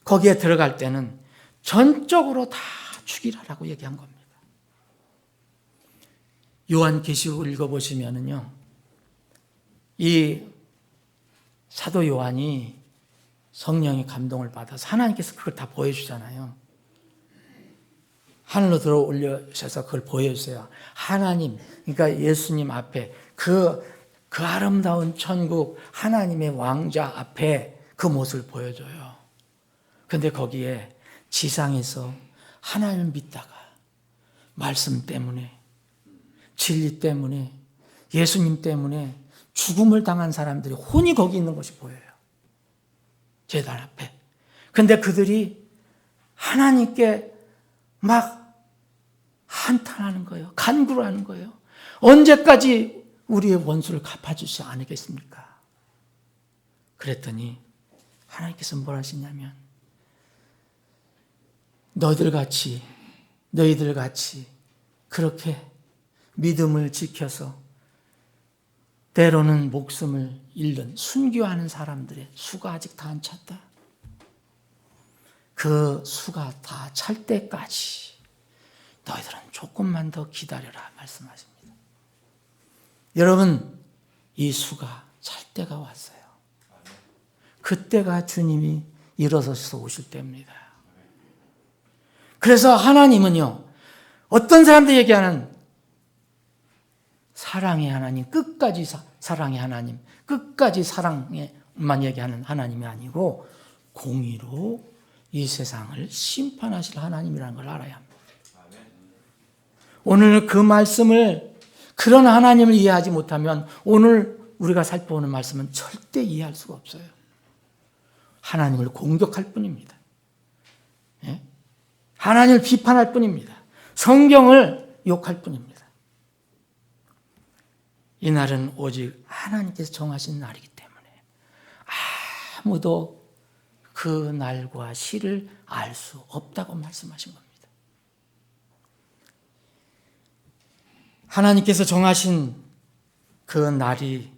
거기에 들어갈 때는 전적으로 다 죽이라라고 얘기한 겁니다. 요한계시록 읽어보시면은요, 이 사도 요한이 성령의 감동을 받아서 하나님께서 그걸 다 보여주잖아요. 하늘로 들어 올려셔서 그걸 보여주세요. 하나님, 그러니까 예수님 앞에 그 아름다운 천국 하나님의 왕자 앞에 그 모습을 보여줘요. 근데 거기에 지상에서 하나님을 믿다가 말씀 때문에, 진리 때문에, 예수님 때문에 죽음을 당한 사람들이 혼이 거기 있는 것이 보여요. 제단 앞에. 근데 그들이 하나님께 막 한탄하는 거예요. 간구를 하는 거예요. 언제까지 우리의 원수를 갚아주지 않겠습니까? 그랬더니 하나님께서 뭘 하시냐면, 너희들 같이 그렇게 믿음을 지켜서 때로는 목숨을 잃는 순교하는 사람들의 수가 아직 다 안 찼다. 그 수가 다 찰 때까지 너희들은 조금만 더 기다려라 말씀하십니다. 여러분, 이 수가 찰 때가 왔어요. 그때가 주님이 일어서셔서 오실 때입니다. 그래서 하나님은요, 어떤 사람들이 얘기하는 사랑의 하나님, 끝까지 사랑의 하나님, 끝까지 사랑에만 얘기하는 하나님이 아니고 공의로 이 세상을 심판하실 하나님이라는 걸 알아야 합니다. 오늘 그 말씀을, 그런 하나님을 이해하지 못하면 오늘 우리가 살펴보는 말씀은 절대 이해할 수가 없어요. 하나님을 공격할 뿐입니다. 예? 하나님을 비판할 뿐입니다. 성경을 욕할 뿐입니다. 이 날은 오직 하나님께서 정하신 날이기 때문에 아무도 그 날과 시를 알 수 없다고 말씀하신 겁니다. 하나님께서 정하신 그 날이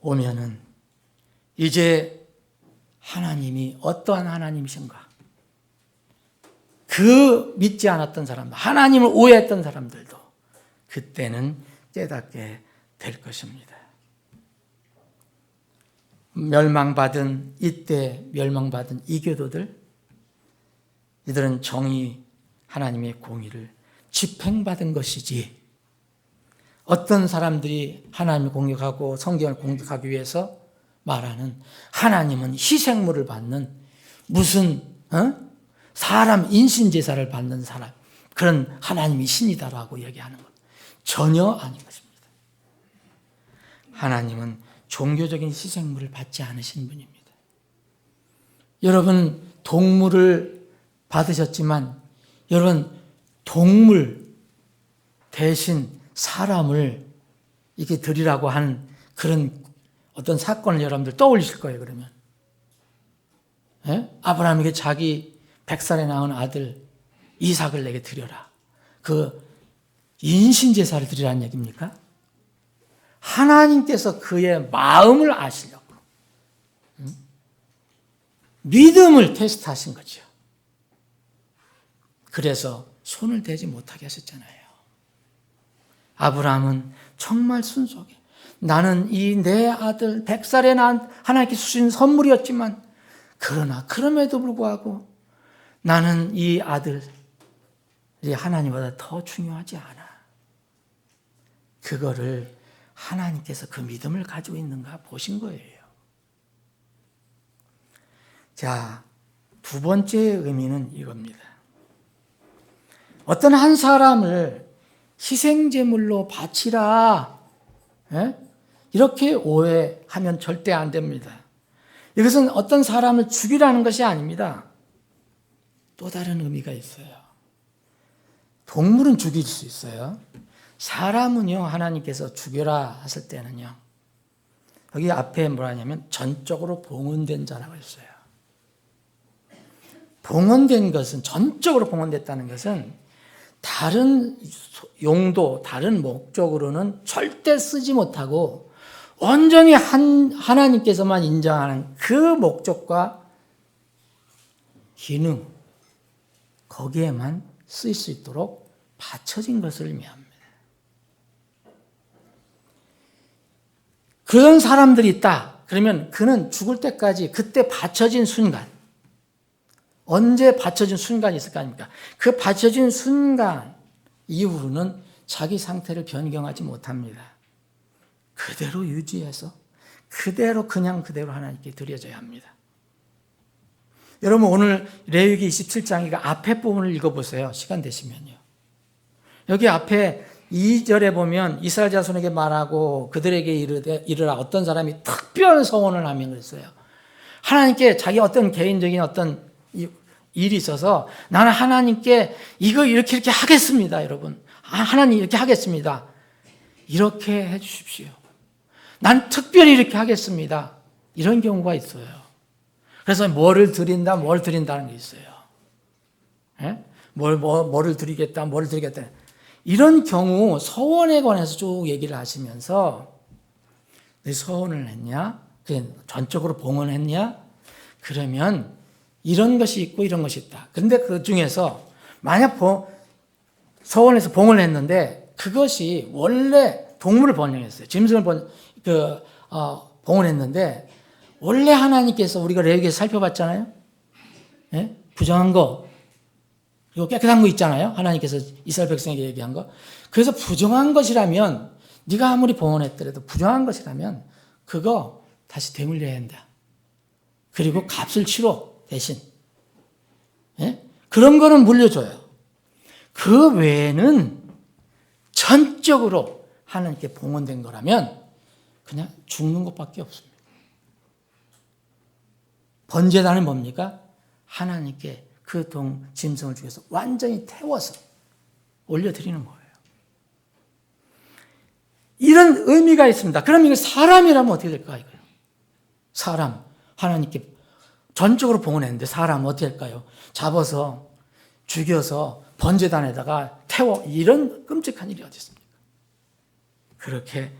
오면은 이제 하나님이 어떠한 하나님이신가? 그 믿지 않았던 사람들, 하나님을 오해했던 사람들도 그때는 깨닫게 될 것입니다. 이때 멸망받은 이교도들, 이들은 정의, 하나님의 공의를 집행받은 것이지, 어떤 사람들이 하나님을 공격하고 성경을 공격하기 위해서 말하는 하나님은 희생물을 받는 무슨 사람 인신제사를 받는 사람, 그런 하나님이 신이다라고 얘기하는 것 전혀 아닌 것입니다. 하나님은 종교적인 희생물을 받지 않으신 분입니다. 여러분, 동물을 받으셨지만 여러분, 동물 대신 사람을 이렇게 드리라고 한 그런 어떤 사건을 여러분들 떠올리실 거예요. 그러면 아브라함에게 자기 100살에 낳은 아들 이삭을 내게 드려라. 그 인신제사를 드리라는 얘기입니까? 하나님께서 그의 마음을 아시려고 믿음을 테스트하신 거죠. 그래서 손을 대지 못하게 하셨잖아요. 아브라함은 정말 순수하게, 나는 이 내 아들 100살에 낳은 하나님께서 주신 선물이었지만, 그러나 그럼에도 불구하고 나는 이 아들이 하나님보다 더 중요하지 않아. 그거를 하나님께서 그 믿음을 가지고 있는가 보신 거예요. 자, 두 번째 의미는 이겁니다. 어떤 한 사람을 희생제물로 바치라, 이렇게 오해하면 절대 안 됩니다. 이것은 어떤 사람을 죽이라는 것이 아닙니다. 또 다른 의미가 있어요. 동물은 죽일 수 있어요. 사람은요, 하나님께서 죽여라 하실 때는요, 여기 앞에 뭐라 하냐면 전적으로 봉헌된 자라고 했어요. 봉헌된 것은, 전적으로 봉헌됐다는 것은 다른 용도, 다른 목적으로는 절대 쓰지 못하고 온전히 하나님께서만 인정하는 그 목적과 기능, 거기에만 쓰일 수 있도록 바쳐진 것을 의미합니다. 그런 사람들이 있다. 그러면 그는 죽을 때까지 그때 바쳐진 순간, 언제 바쳐진 순간이 있을 거 아닙니까? 그 바쳐진 순간 이후로는 자기 상태를 변경하지 못합니다. 그대로 유지해서 그대로 하나님께 드려져야 합니다. 여러분 오늘 레위기 27장 이거 앞에 부분을 읽어보세요. 시간 되시면요. 여기 앞에 2절에 보면 이스라엘 자손에게 말하고 그들에게 이르라 어떤 사람이 특별 서원을 하면 그랬어요. 하나님께 자기 어떤 개인적인 어떤 일이 있어서 나는 하나님께 이거 이렇게 하겠습니다. 여러분 하나님 이렇게 하겠습니다. 이렇게 해 주십시오. 난 특별히 이렇게 하겠습니다. 이런 경우가 있어요. 그래서 뭐를 드린다는 게 있어요. 뭐를 드리겠다. 이런 경우 서원에 관해서 쭉 얘기를 하시면서 내 서원을 했냐? 전적으로 봉헌했냐? 그러면 이런 것이 있고 이런 것이 있다. 그런데 그 중에서 만약 서원에서 봉헌을 했는데 그것이 원래 동물을 번영했어요. 짐승을 봉헌했는데 원래 하나님께서 우리가 레위기에서 살펴봤잖아요. 부정한 거 그리고 깨끗한 거 있잖아요. 하나님께서 이스라엘 백성에게 얘기한 거. 그래서 부정한 것이라면 네가 아무리 봉헌했더라도 부정한 것이라면 그거 다시 되물려야 한다. 그리고 값을 치러 대신 그런 거는 물려줘요. 그 외에는 전적으로 하나님께 봉헌된 거라면 그냥 죽는 것밖에 없습니다. 번제단은 뭡니까? 하나님께 그 짐승을 죽여서 완전히 태워서 올려드리는 거예요. 이런 의미가 있습니다. 그럼 이거 사람이라면 어떻게 될까? 이거요. 사람, 하나님께 전적으로 봉헌했는데 사람 어떻게 할까요? 잡아서 죽여서 번제단에다가 태워 이런 끔찍한 일이 어디 있습니까? 그렇게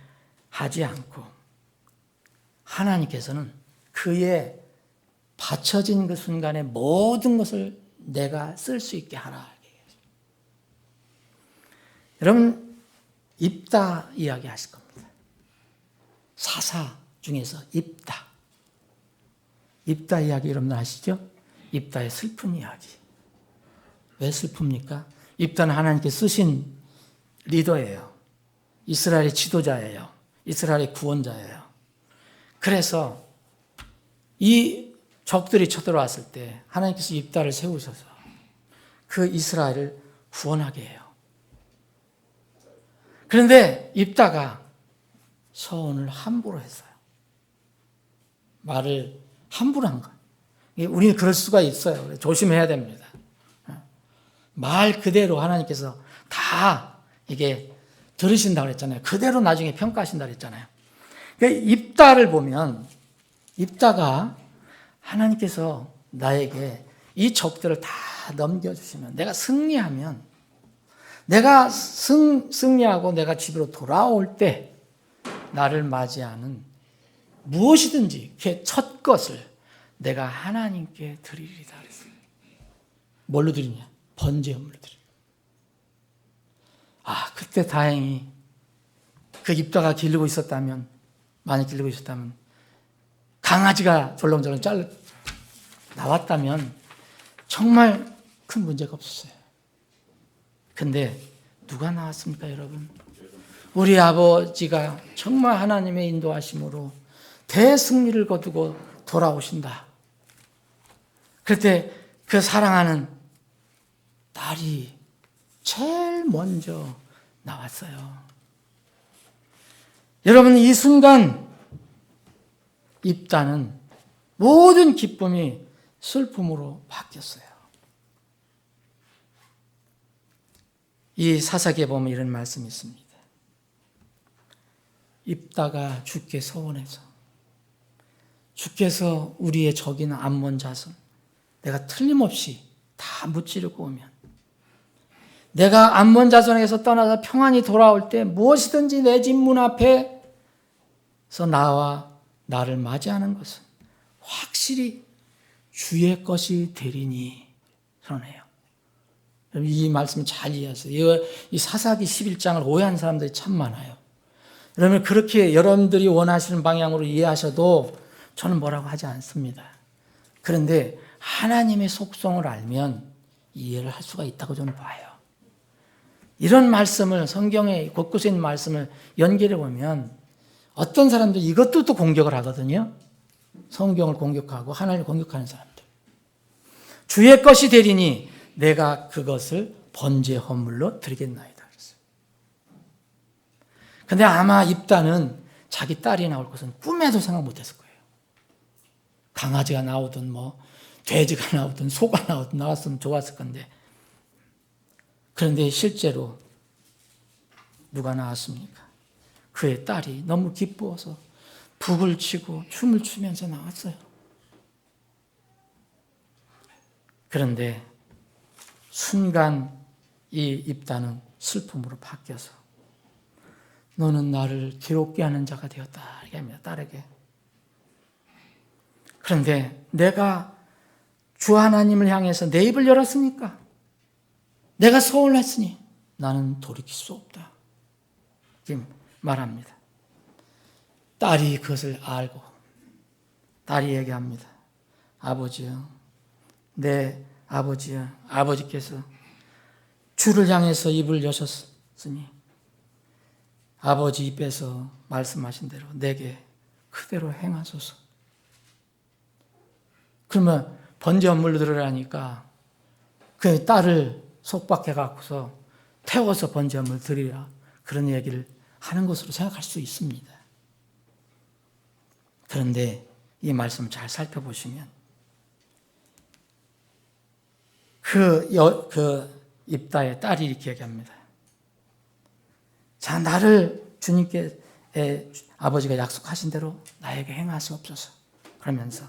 하지 않고 하나님께서는 그의 바쳐진 그 순간에 모든 것을 내가 쓸 수 있게 하라. 여러분 입다 이야기 하실 겁니다. 사사 중에서 입다 이야기 여러분 아시죠? 입다의 슬픈 이야기. 왜 슬픕니까? 입다는 하나님께 쓰신 리더예요. 이스라엘의 지도자예요. 이스라엘의 구원자예요. 그래서 이 적들이 쳐들어왔을 때 하나님께서 입다를 세우셔서 그 이스라엘을 구원하게 해요. 그런데 입다가 서원을 함부로 했어요. 말을 함부로 한 거예요. 우리는 그럴 수가 있어요. 조심해야 됩니다. 말 그대로 하나님께서 다 이게 들으신다고 그랬잖아요. 그대로 나중에 평가하신다고 그랬잖아요. 입다를 보면 입다가 하나님께서 나에게 이 적들을 다 넘겨주시면 내가 승리하면 내가 승리하고 내가 집으로 돌아올 때 나를 맞이하는 무엇이든지 그 첫 것을 내가 하나님께 드리리다 그랬어요. 뭘로 드리냐? 번제물로 드려요. 그때 다행히 그 입다가 기르고 있었다면, 많이 기르고 있었다면, 강아지가 졸렁졸렁 나왔다면 정말 큰 문제가 없었어요. 근데 누가 나왔습니까, 여러분? 우리 아버지가 정말 하나님의 인도하심으로 대승리를 거두고 돌아오신다. 그럴 때 그 사랑하는 딸이 제일 먼저 나왔어요. 여러분, 이 순간 입다는 모든 기쁨이 슬픔으로 바뀌었어요. 이 사사기에 보면 이런 말씀이 있습니다. 입다가 주께 서원해서 주께서 우리의 적인 암몬 자손 내가 틀림없이 다 무찌르고 오면 내가 암몬 자손에게서 떠나서 평안히 돌아올 때 무엇이든지 내 집 문 앞에서 나와 나를 맞이하는 것은 확실히 주의 것이 되리니 선언해요. 이 말씀 잘 이해하세요. 이 사사기 11장을 오해한 사람들이 참 많아요. 그러면 그렇게 여러분들이 원하시는 방향으로 이해하셔도 저는 뭐라고 하지 않습니다. 그런데 하나님의 속성을 알면 이해를 할 수가 있다고 저는 봐요. 이런 말씀을 성경의 곳곳에 있는 말씀을 연결해 보면 어떤 사람들이 이것도 또 공격을 하거든요. 성경을 공격하고 하나님을 공격하는 사람들. 주의 것이 되리니 내가 그것을 번제 헌물로 드리겠나이다. 그런데 아마 입다는 자기 딸이 나올 것은 꿈에도 생각 못했을 거예요. 강아지가 나오든 돼지가 나오든 소가 나오든 나왔으면 좋았을 건데, 그런데 실제로 누가 나왔습니까? 그의 딸이 너무 기뻐서 북을 치고 춤을 추면서 나왔어요. 그런데 순간 이 입다는 슬픔으로 바뀌어서 너는 나를 괴롭게 하는 자가 되었다 이렇게 합니다. 딸에게. 그런데 내가 주 하나님을 향해서 내 입을 열었으니까 내가 서운했으니 나는 돌이킬 수 없다 이렇게 말합니다. 딸이 그것을 알고 딸이 얘기합니다. 아버지요, 내 아버지요, 아버지께서 주를 향해서 입을 여셨으니 아버지 입에서 말씀하신 대로 내게 그대로 행하소서. 그러면 번제 헌물로 드리라니까 그 딸을 속박해 갖고서 태워서 번제 헌물 드리라 그런 얘기를 하는 것으로 생각할 수 있습니다. 그런데 이 말씀을 잘 살펴보시면 그 입다의 딸이 이렇게 얘기합니다. 자, 나를 주님께 아버지가 약속하신 대로 나에게 행하시옵소서. 그러면서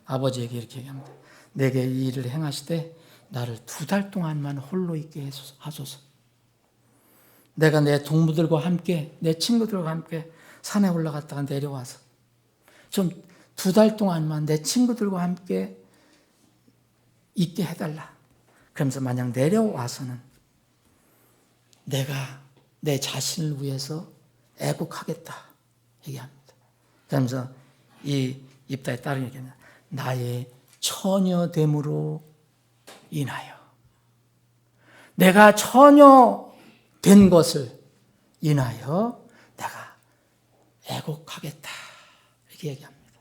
아버지에게 이렇게 얘기합니다. 내게 이 일을 행하시되 나를 2달 동안만 홀로 있게 하소서. 내가 내 동무들과 함께 내 친구들과 함께 산에 올라갔다가 내려와서 좀 2달 동안만 내 친구들과 함께 있게 해달라. 그러면서 만약 내려와서는 내가 내 자신을 위해서 애국하겠다 얘기합니다. 그러면서 이 입다의 딸은 얘기합니다. 나의 처녀됨으로 인하여 내가 처녀 된 것을 인하여 내가 애국하겠다 이렇게 얘기합니다.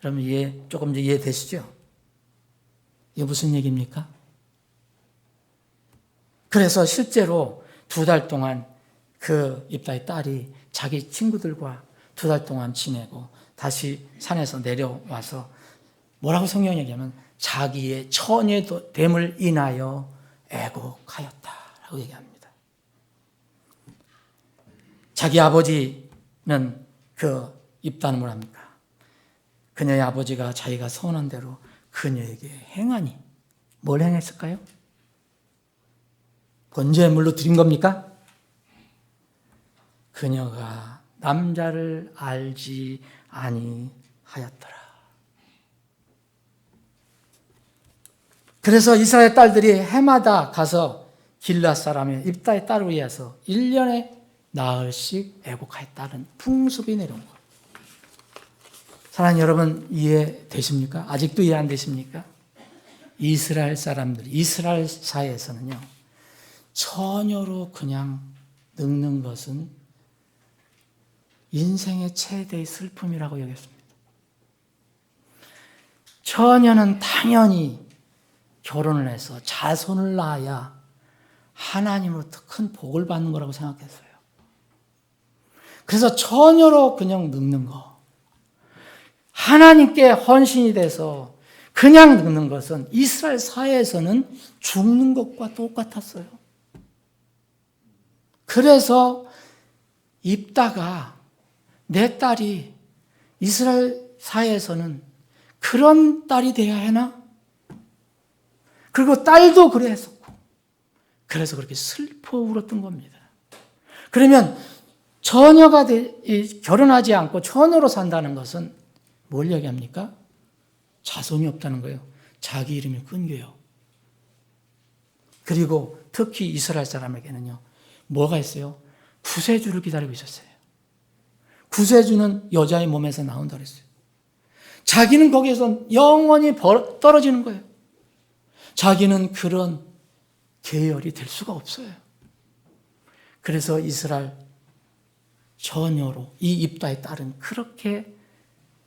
그러면 조금 이해되시죠? 이게 무슨 얘기입니까? 그래서 실제로 2달 동안 그 입다의 딸이 자기 친구들과 2달 동안 지내고 다시 산에서 내려와서 뭐라고 성경이 얘기하면 자기의 처녀됨을 인하여 애곡하였다라고 얘기합니다. 자기 아버지는 그 입다는 뭐랍니까? 그녀의 아버지가 자기가 서운한 대로 그녀에게 행하니 뭘 행했을까요? 번제물로 드린 겁니까? 그녀가 남자를 알지 아니하였더라. 그래서 이스라엘 딸들이 해마다 가서 길앗 사람의 입다의 딸을 위해서 1년에 나흘씩 애곡하였다는 풍습이 내려온 거예요. 사랑하는 여러분, 이해되십니까? 아직도 이해 안 되십니까? 이스라엘 사람들, 이스라엘 사회에서는요, 처녀로 그냥 늙는 것은 인생의 최대의 슬픔이라고 여겼습니다. 처녀는 당연히 결혼을 해서 자손을 낳아야 하나님으로부터 큰 복을 받는 거라고 생각했어요. 그래서 처녀로 그냥 늙는 거, 하나님께 헌신이 돼서 그냥 늙는 것은 이스라엘 사회에서는 죽는 것과 똑같았어요. 그래서 입다가 내 딸이 이스라엘 사회에서는 그런 딸이 돼야 하나? 그리고 딸도 그래 했었고, 그래서 그렇게 슬퍼 울었던 겁니다. 그러면 처녀가 결혼하지 않고 처녀로 산다는 것은 뭘 얘기합니까? 자손이 없다는 거예요. 자기 이름이 끊겨요. 그리고 특히 이스라엘 사람에게는요, 뭐가 있어요? 구세주를 기다리고 있었어요. 구세주는 여자의 몸에서 나온다 그랬어요. 자기는 거기에서 영원히 떨어지는 거예요. 자기는 그런 계열이 될 수가 없어요. 그래서 이스라엘 처녀로 이 입다의 딸은 그렇게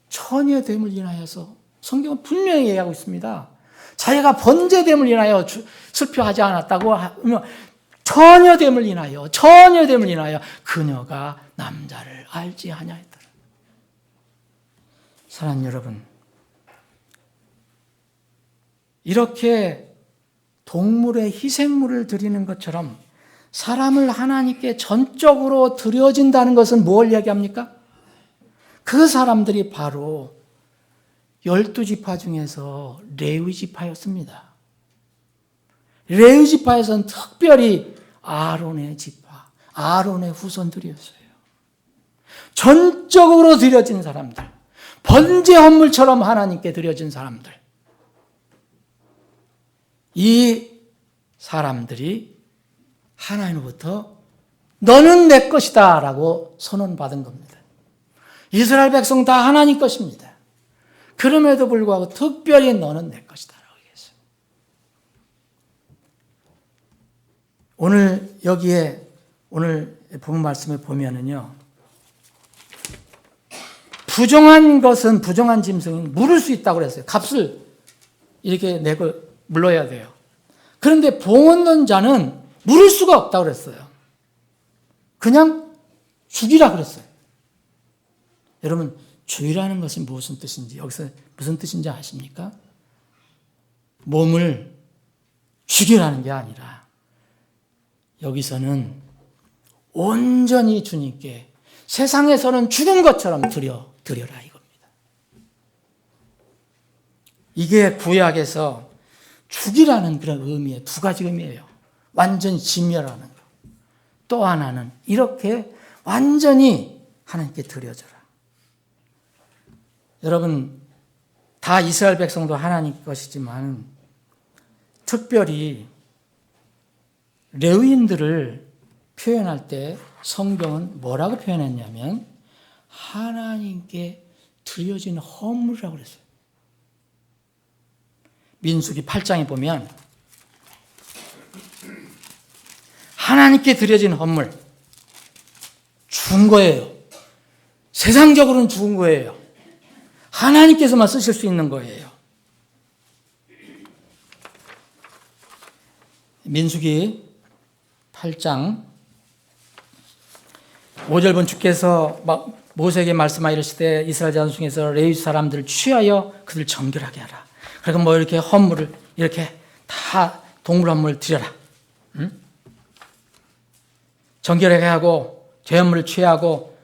처녀됨을 인하여서 성경은 분명히 얘기하고 있습니다. 자기가 번제됨을 인하여 슬퍼하지 않았다고 하면 처녀됨을 인하여 그녀가 남자를 알지 아니하였더라. 사랑하는 여러분, 이렇게 동물의 희생물을 드리는 것처럼 사람을 하나님께 전적으로 드려진다는 것은 뭘 얘기합니까? 그 사람들이 바로 12지파 중에서 레위 지파였습니다. 레위 지파에서는 특별히 아론의 지파, 아론의 후손들이었어요. 전적으로 드려진 사람들, 번제 헌물처럼 하나님께 드려진 사람들, 이 사람들이 하나님으로부터 너는 내 것이다 라고 선언받은 겁니다. 이스라엘 백성 다 하나님 것입니다. 그럼에도 불구하고 특별히 너는 내 것이다 라고 얘기했어요. 오늘 여기에 오늘 본 말씀을 보면은요, 부정한 것은, 부정한 짐승은 물을 수 있다고 그랬어요. 값을 이렇게 내고 물러야 돼요. 그런데 봉 얻는 자는 물을 수가 없다고 그랬어요. 그냥 죽이라 그랬어요. 여러분, 죽이라는 것이 무슨 뜻인지, 여기서 무슨 뜻인지 아십니까? 몸을 죽이라는 게 아니라 여기서는 온전히 주님께 세상에서는 죽은 것처럼 드려라 이겁니다. 이게 구약에서 죽이라는 그런 의미의 두 가지 의미예요. 완전히 진멸하는 것. 또 하나는 이렇게 완전히 하나님께 드려져라. 여러분, 다 이스라엘 백성도 하나님 것이지만 특별히 레위인들을 표현할 때 성경은 뭐라고 표현했냐면 하나님께 드려진 헌물이라고 그랬어요. 민수기 8장에 보면 하나님께 드려진 헌물, 죽은 거예요. 세상적으로는 죽은 거예요. 하나님께서만 쓰실 수 있는 거예요. 민수기 8장 5절본 주께서 모세에게 말씀하실 때 이스라엘 자손 중에서 레위 사람들을 취하여 그들 정결하게 하라. 그러니까 뭐 이렇게 헌물을 이렇게 다 동물 헌물을 드려라. 응? 정결하게 하고 죄헌물을 취하고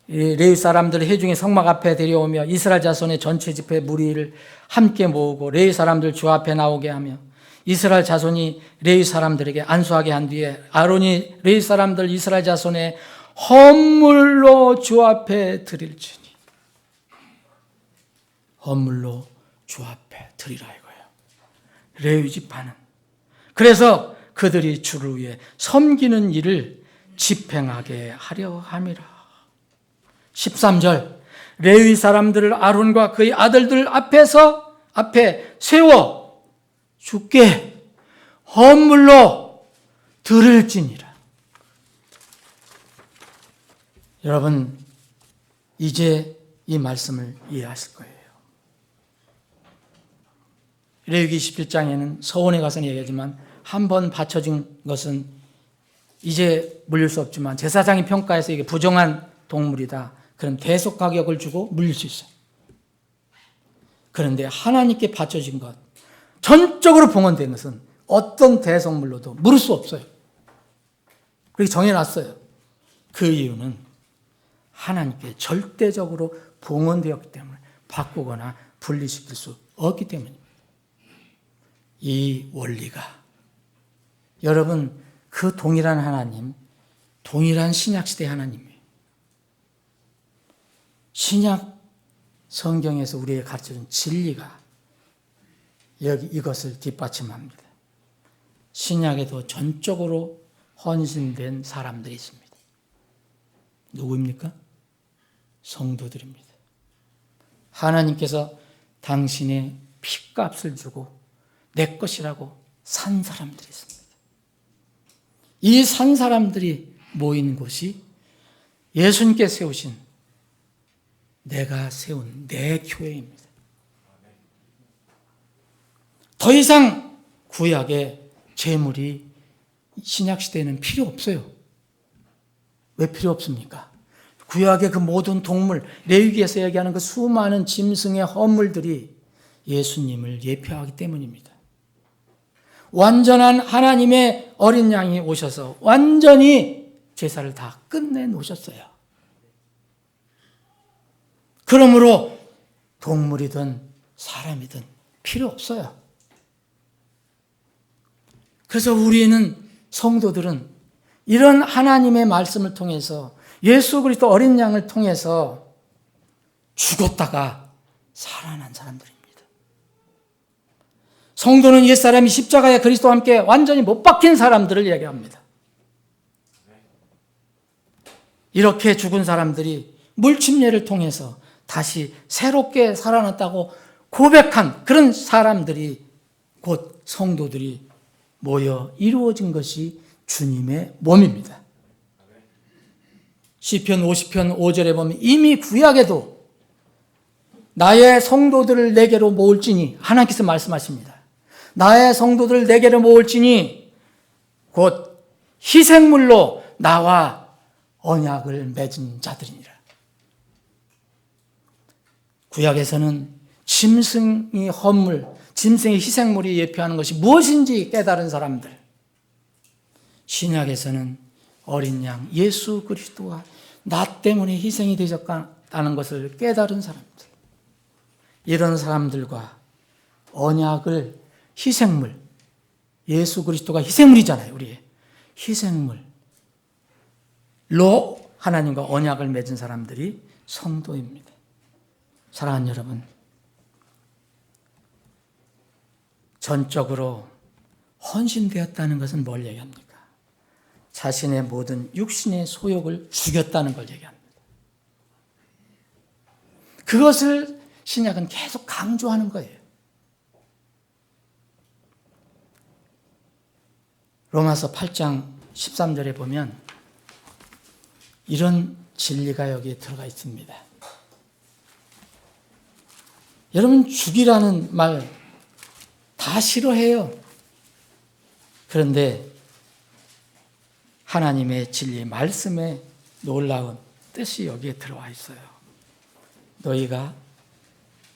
레위 사람들을 회중의 성막 앞에 데려오며 이스라엘 자손의 전체 집회 무리를 함께 모으고 레위 사람들 주 앞에 나오게 하며 이스라엘 자손이 레위 사람들에게 안수하게 한 뒤에 아론이 레위 사람들 이스라엘 자손의 헌물로 주 앞에 드릴지니. 헌물로 주 앞에 드리라 이거예요. 레위 지파는. 그래서 그들이 주를 위해 섬기는 일을 집행하게 하려 함이라. 13절 레위 사람들을 아론과 그의 아들들 앞에 세워 주께 헌물로 드릴지니라. 여러분, 이제 이 말씀을 이해하실 거예요. 레위기 27장에는 서원에 가서는 얘기하지만 한 번 바쳐진 것은 이제 물릴 수 없지만 제사장이 평가해서 이게 부정한 동물이다. 그럼 대속 가격을 주고 물릴 수 있어요. 그런데 하나님께 바쳐진 것, 전적으로 봉헌된 것은 어떤 대속물로도 물을 수 없어요. 그렇게 정해놨어요. 그 이유는 하나님께 절대적으로 봉헌되었기 때문에 바꾸거나 분리시킬 수 없기 때문입니다. 이 원리가 여러분 그 동일한 하나님, 동일한 신약시대 하나님이에요. 신약 성경에서 우리에게 가르쳐준 진리가 여기 이것을 뒷받침합니다. 신약에도 전적으로 헌신된 사람들이 있습니다. 누구입니까? 성도들입니다. 하나님께서 당신의 핏값을 주고 내 것이라고 산 사람들이 있습니다. 이 산 사람들이 모인 곳이 예수님께 세우신 내가 세운 내 교회입니다. 더 이상 구약의 제물이 신약시대에는 필요 없어요. 왜 필요 없습니까? 구약의 그 모든 동물, 레위기에서 얘기하는 그 수많은 짐승의 허물들이 예수님을 예표하기 때문입니다. 완전한 하나님의 어린 양이 오셔서 완전히 제사를 다 끝내놓으셨어요. 그러므로 동물이든 사람이든 필요 없어요. 그래서 우리는 성도들은 이런 하나님의 말씀을 통해서 예수 그리스도 어린 양을 통해서 죽었다가 살아난 사람들입니다. 성도는 옛사람이 십자가에 그리스도와 함께 완전히 못 박힌 사람들을 얘기합니다. 이렇게 죽은 사람들이 물침례를 통해서 다시 새롭게 살아났다고 고백한 그런 사람들이 곧 성도들이 모여 이루어진 것이 주님의 몸입니다. 시편 50편 5절에 보면 이미 구약에도 나의 성도들을 내게로 모을지니 하나님께서 말씀하십니다. 나의 성도들을 내게로 모을지니 곧 희생물로 나와 언약을 맺은 자들이니라. 구약에서는 짐승이 헌물, 짐승의 희생물이 예표하는 것이 무엇인지 깨달은 사람들, 신약에서는 어린 양 예수 그리스도가 나 때문에 희생이 되셨다는 것을 깨달은 사람들, 이런 사람들과 언약을 희생물, 예수 그리스도가 희생물이잖아요. 우리의 희생물로 하나님과 언약을 맺은 사람들이 성도입니다. 사랑하는 여러분, 전적으로 헌신되었다는 것은 뭘 얘기합니까? 자신의 모든 육신의 소욕을 죽였다는 걸 얘기합니다. 그것을 신약은 계속 강조하는 거예요. 로마서 8장 13절에 보면 이런 진리가 여기에 들어가 있습니다. 여러분, 죽이라는 말 다 싫어해요. 그런데 하나님의 진리, 말씀의 놀라운 뜻이 여기에 들어와 있어요. 너희가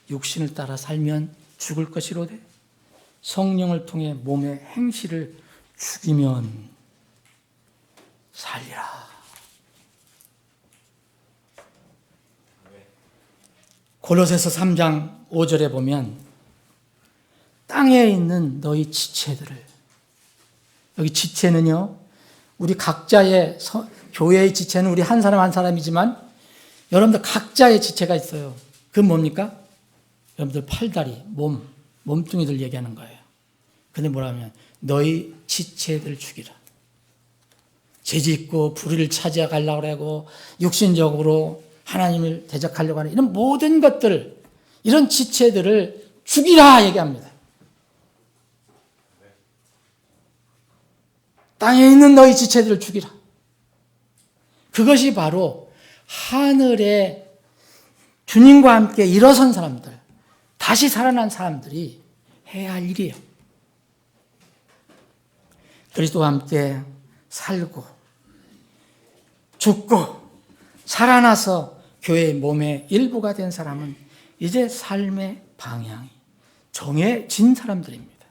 육신을 따라 살면 죽을 것이로되 성령을 통해 몸의 행실을 죽이면 살리라. 골로새서 3장 5절에 보면 땅에 있는 너희 지체들을, 여기 지체는요, 우리 각자의 교회의 지체는 우리 한 사람 한 사람이지만 여러분들 각자의 지체가 있어요. 그건 뭡니까? 여러분들 팔다리, 몸뚱이들 얘기하는 거예요. 근데 뭐라면 너희 지체들 죽이라. 죄짓고 불의를 차지하려고 하고 육신적으로 하나님을 대적하려고 하는 이런 모든 것들, 이런 지체들을 죽이라 얘기합니다. 땅에 있는 너희 지체들을 죽이라. 그것이 바로 하늘에 주님과 함께 일어선 사람들, 다시 살아난 사람들이 해야 할 일이에요. 그리스도와 함께 살고 죽고 살아나서 교회의 몸의 일부가 된 사람은 이제 삶의 방향이 정해진 사람들입니다.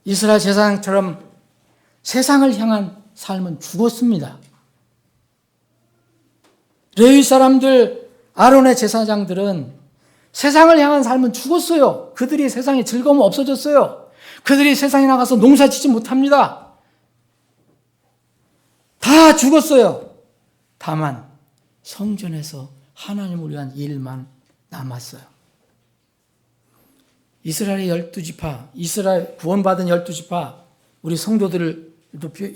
이스라엘 제사장처럼 세상을 향한 삶은 죽었습니다. 레위 사람들, 아론의 제사장들은 세상을 향한 삶은 죽었어요. 그들이 세상에 즐거움 없어졌어요. 그들이 세상에 나가서 농사 짓지 못합니다. 다 죽었어요. 다만 성전에서 하나님을 위한 일만 남았어요. 이스라엘의 12지파, 이스라엘 구원받은 12지파, 우리 성도들을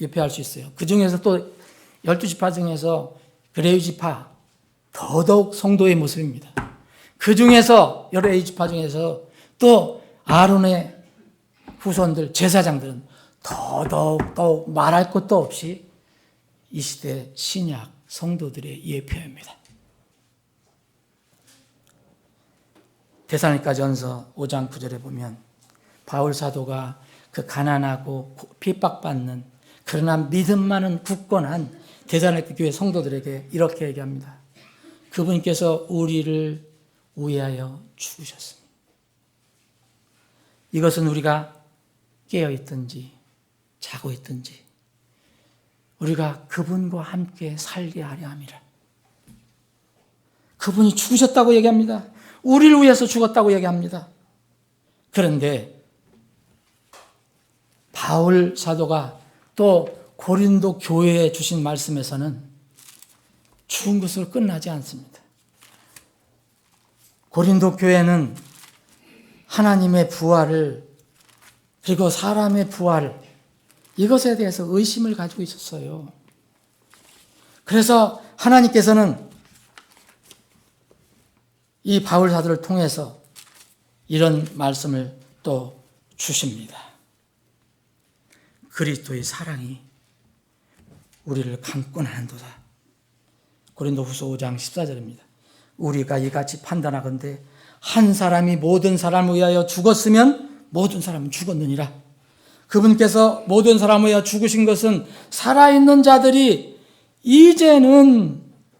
예표할 수 있어요. 그 중에서 또 12지파 중에서 레위지파, 더더욱 성도의 모습입니다. 그 중에서 여러 레위지파 중에서 또 아론의 후손들, 제사장들은 더더욱 말할 것도 없이 이 시대 신약 성도들의 예표입니다. 데살로니가전서 5장 9절에 보면 바울 사도가 그 가난하고 핍박받는 그러나 믿음 많은 굳건한 데살로니가 교회 성도들에게 이렇게 얘기합니다. 그분께서 우리를 위하여 죽으셨습니다. 이것은 우리가 깨어 있든지 자고 있든지 우리가 그분과 함께 살게 하려 함이라. 그분이 죽으셨다고 얘기합니다. 우리를 위해서 죽었다고 얘기합니다. 그런데 바울 사도가 또 고린도 교회에 주신 말씀에서는 죽은 것으로 끝나지 않습니다. 고린도 교회는 하나님의 부활을 그리고 사람의 부활 이것에 대해서 의심을 가지고 있었어요. 그래서 하나님께서는 이 바울 사도를 통해서 이런 말씀을 또 주십니다. 그리스도의 사랑이 우리를 강권하는도다. 고린도후서 5장 14절입니다. 우리가 이같이 판단하건대 한 사람이 모든 사람을 위하여 죽었으면 모든 사람은 죽었느니라. 그분께서 모든 사람을 위하여 죽으신 것은 살아있는 자들이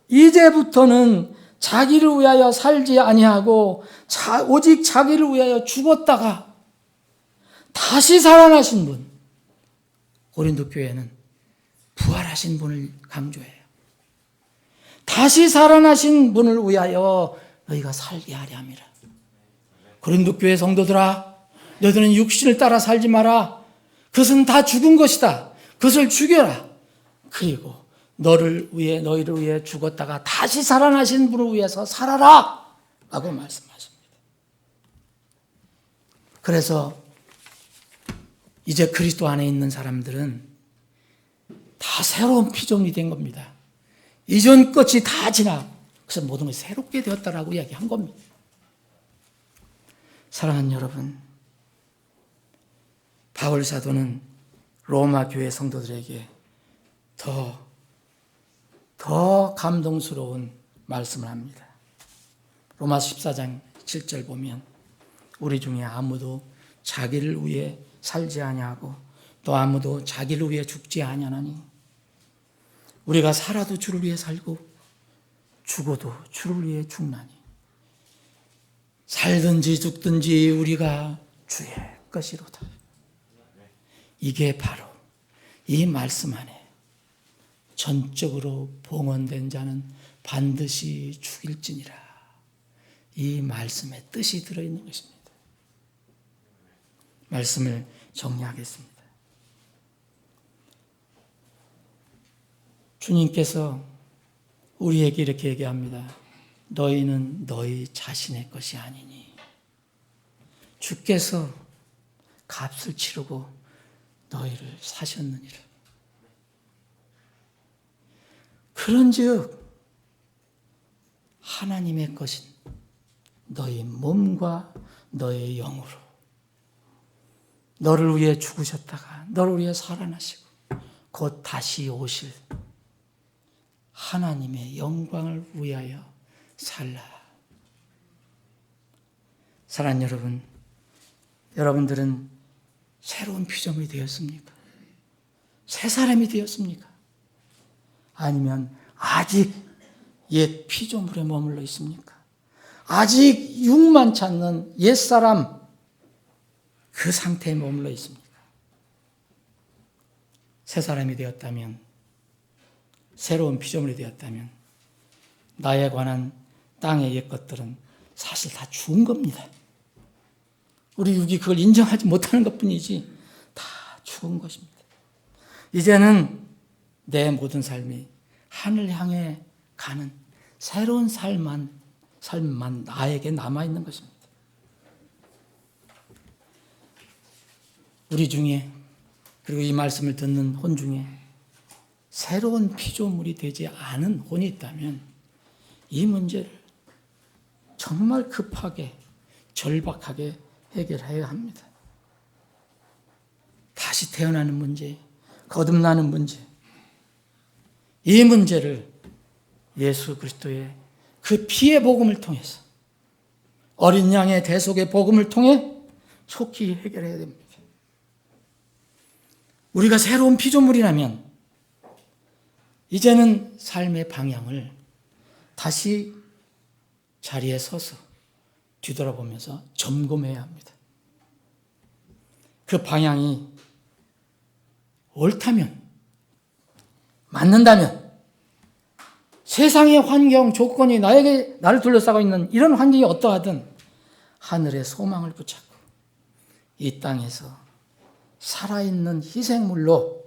이제부터는 자기를 위하여 살지 아니하고 오직 자기를 위하여 죽었다가 다시 살아나신 분, 고린도 교회는 부활하신 분을 강조해요. 다시 살아나신 분을 위하여 너희가 살게 하려 함이라. 고린도 교회 성도들아, 너희들은 육신을 따라 살지 마라. 그것은 다 죽은 것이다. 그것을 죽여라. 그리고 너희를 위해 죽었다가 다시 살아나신 분을 위해서 살아라 라고 말씀하십니다. 그래서 이제 그리스도 안에 있는 사람들은 다 새로운 피조물이 된 겁니다. 이전 것이 다 지나 그래서 모든 것이 새롭게 되었다라고 이야기한 겁니다. 사랑하는 여러분, 바울 사도는 로마 교회 성도들에게 더 감동스러운 말씀을 합니다. 로마 14장 7절 보면 우리 중에 아무도 자기를 위해 살지 아니하고 또 아무도 자기를 위해 죽지 아니하나니 우리가 살아도 주를 위해 살고 죽어도 주를 위해 죽나니 살든지 죽든지 우리가 주의 것이로다. 이게 바로 이 말씀 안에 전적으로 봉헌된 자는 반드시 죽일지니라. 이 말씀의 뜻이 들어있는 것입니다. 말씀을 정리하겠습니다. 주님께서 우리에게 이렇게 얘기합니다. 너희는 너희 자신의 것이 아니니 주께서 값을 치르고 너희를 사셨느니라. 그런즉 하나님의 것인 너희 몸과 너희 영으로 너를 위해 죽으셨다가 너를 위해 살아나시고 곧 다시 오실 하나님의 영광을 위하여 살라. 사랑하는 여러분, 여러분들은 새로운 피조물이 되었습니까? 새 사람이 되었습니까? 아니면 아직 옛 피조물에 머물러 있습니까? 아직 육만 찾는 옛사람 그 상태에 머물러 있습니까? 새 사람이 되었다면, 새로운 피조물이 되었다면 나에 관한 땅의 옛 것들은 사실 다 죽은 겁니다. 우리 육이 그걸 인정하지 못하는 것뿐이지 다 죽은 것입니다. 이제는 내 모든 삶이 하늘 향해 가는 새로운 삶만 나에게 남아있는 것입니다. 우리 중에, 그리고 이 말씀을 듣는 혼 중에 새로운 피조물이 되지 않은 혼이 있다면 이 문제를 정말 급하게 절박하게 해결해야 합니다. 다시 태어나는 문제, 거듭나는 문제, 이 문제를 예수 그리스도의 그 피의 복음을 통해서, 어린 양의 대속의 복음을 통해 속히 해결해야 됩니다. 우리가 새로운 피조물이라면 이제는 삶의 방향을 다시 자리에 서서 뒤돌아보면서 점검해야 합니다. 그 방향이 옳다면, 맞는다면, 세상의 환경, 조건이 나를 둘러싸고 있는 이런 환경이 어떠하든 하늘의 소망을 붙잡고 이 땅에서 살아있는 희생물로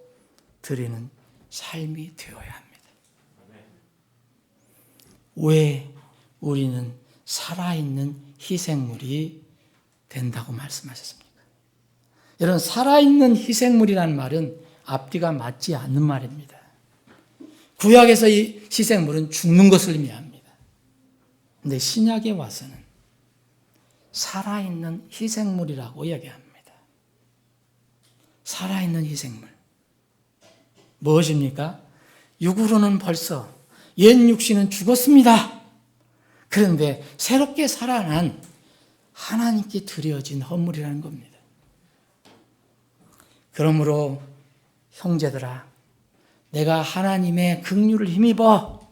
드리는 삶이 되어야 합니다. 왜 우리는 살아있는 희생물이 된다고 말씀하셨습니까? 여러분, 살아있는 희생물이라는 말은 앞뒤가 맞지 않는 말입니다. 구약에서 이 희생물은 죽는 것을 의미합니다. 그런데 신약에 와서는 살아있는 희생물이라고 이야기합니다. 살아있는 희생물. 무엇입니까? 육으로는 벌써 옛 육신은 죽었습니다. 그런데 새롭게 살아난 하나님께 드려진 헌물이라는 겁니다. 그러므로 형제들아, 내가 하나님의 긍휼을 힘입어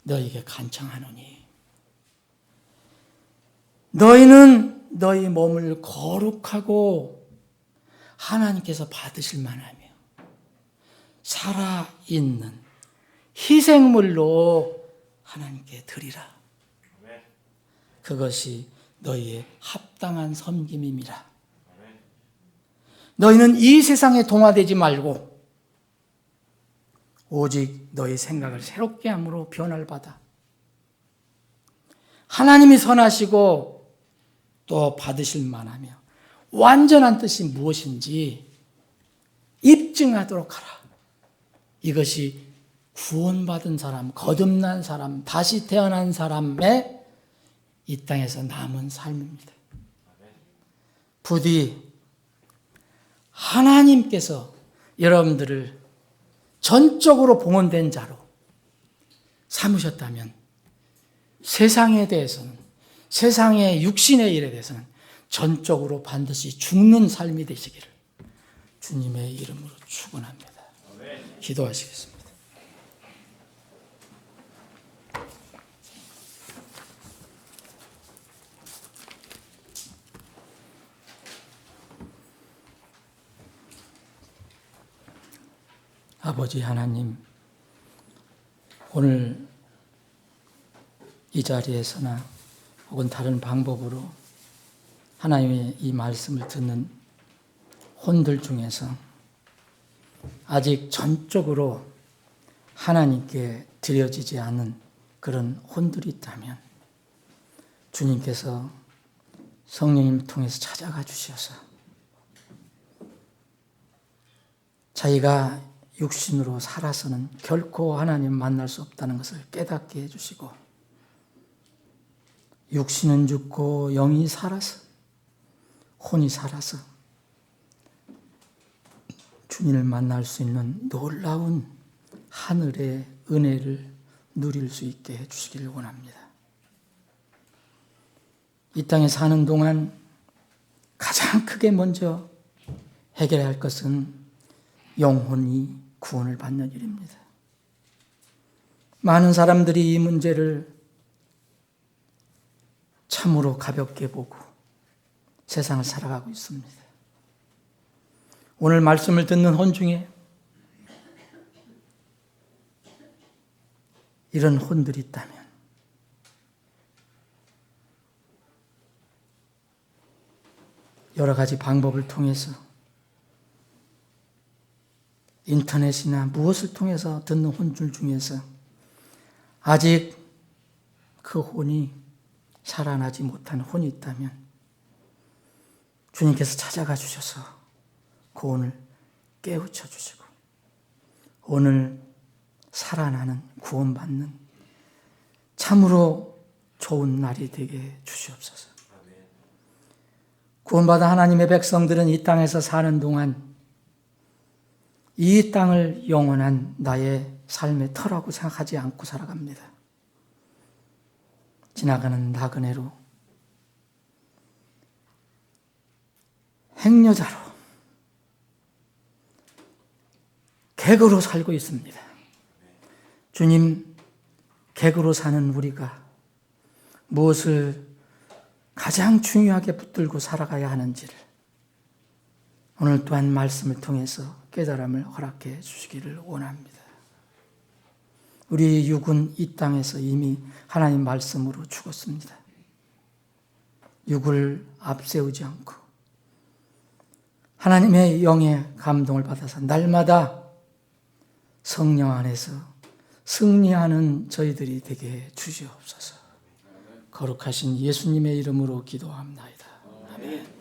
너희에게 간청하노니 너희는 너희 몸을 거룩하고 하나님께서 받으실 만하며 살아있는 희생물로 하나님께 드리라. 그것이 너희의 합당한 섬김임이라. 너희는 이 세상에 동화되지 말고 오직 너희 생각을 새롭게 함으로 변화를 받아 하나님이 선하시고 또 받으실 만하며 완전한 뜻이 무엇인지 입증하도록 하라. 이것이 구원받은 사람, 거듭난 사람, 다시 태어난 사람의 이 땅에서 남은 삶입니다. 부디 하나님께서 여러분들을 전적으로 봉헌된 자로 삼으셨다면 세상에 대해서는, 세상의 육신의 일에 대해서는 전적으로 반드시 죽는 삶이 되시기를 주님의 이름으로 축원합니다. 기도하시겠습니다. 아버지 하나님, 오늘 이 자리에서나 혹은 다른 방법으로 하나님의 이 말씀을 듣는 혼들 중에서 아직 전적으로 하나님께 드려지지 않은 그런 혼들이 있다면 주님께서 성령님을 통해서 찾아가 주셔서 자기가 육신으로 살아서는 결코 하나님 만날 수 없다는 것을 깨닫게 해주시고 육신은 죽고 영이 살아서, 혼이 살아서 주님을 만날 수 있는 놀라운 하늘의 은혜를 누릴 수 있게 해주시기를 원합니다. 이 땅에 사는 동안 가장 크게 먼저 해결해야 할 것은 영혼이 구원을 받는 일입니다. 많은 사람들이 이 문제를 참으로 가볍게 보고 세상을 살아가고 있습니다. 오늘 말씀을 듣는 혼 중에 이런 혼들이 있다면 여러 가지 방법을 통해서 인터넷이나 무엇을 통해서 듣는 혼줄 중에서 아직 그 혼이 살아나지 못한 혼이 있다면 주님께서 찾아가 주셔서 그 혼을 깨우쳐 주시고 오늘 살아나는 구원받는 참으로 좋은 날이 되게 주시옵소서. 구원받은 하나님의 백성들은 이 땅에서 사는 동안 이 땅을 영원한 나의 삶의 터라고 생각하지 않고 살아갑니다. 지나가는 나그네로, 행여자로, 객으로 살고 있습니다. 주님, 객으로 사는 우리가 무엇을 가장 중요하게 붙들고 살아가야 하는지를 오늘 또한 말씀을 통해서 깨달음을 허락해 주시기를 원합니다. 우리 육은 이 땅에서 이미 하나님 말씀으로 죽었습니다. 육을 앞세우지 않고 하나님의 영의 감동을 받아서 날마다 성령 안에서 승리하는 저희들이 되게 주시옵소서. 거룩하신 예수님의 이름으로 기도합나이다. 아멘.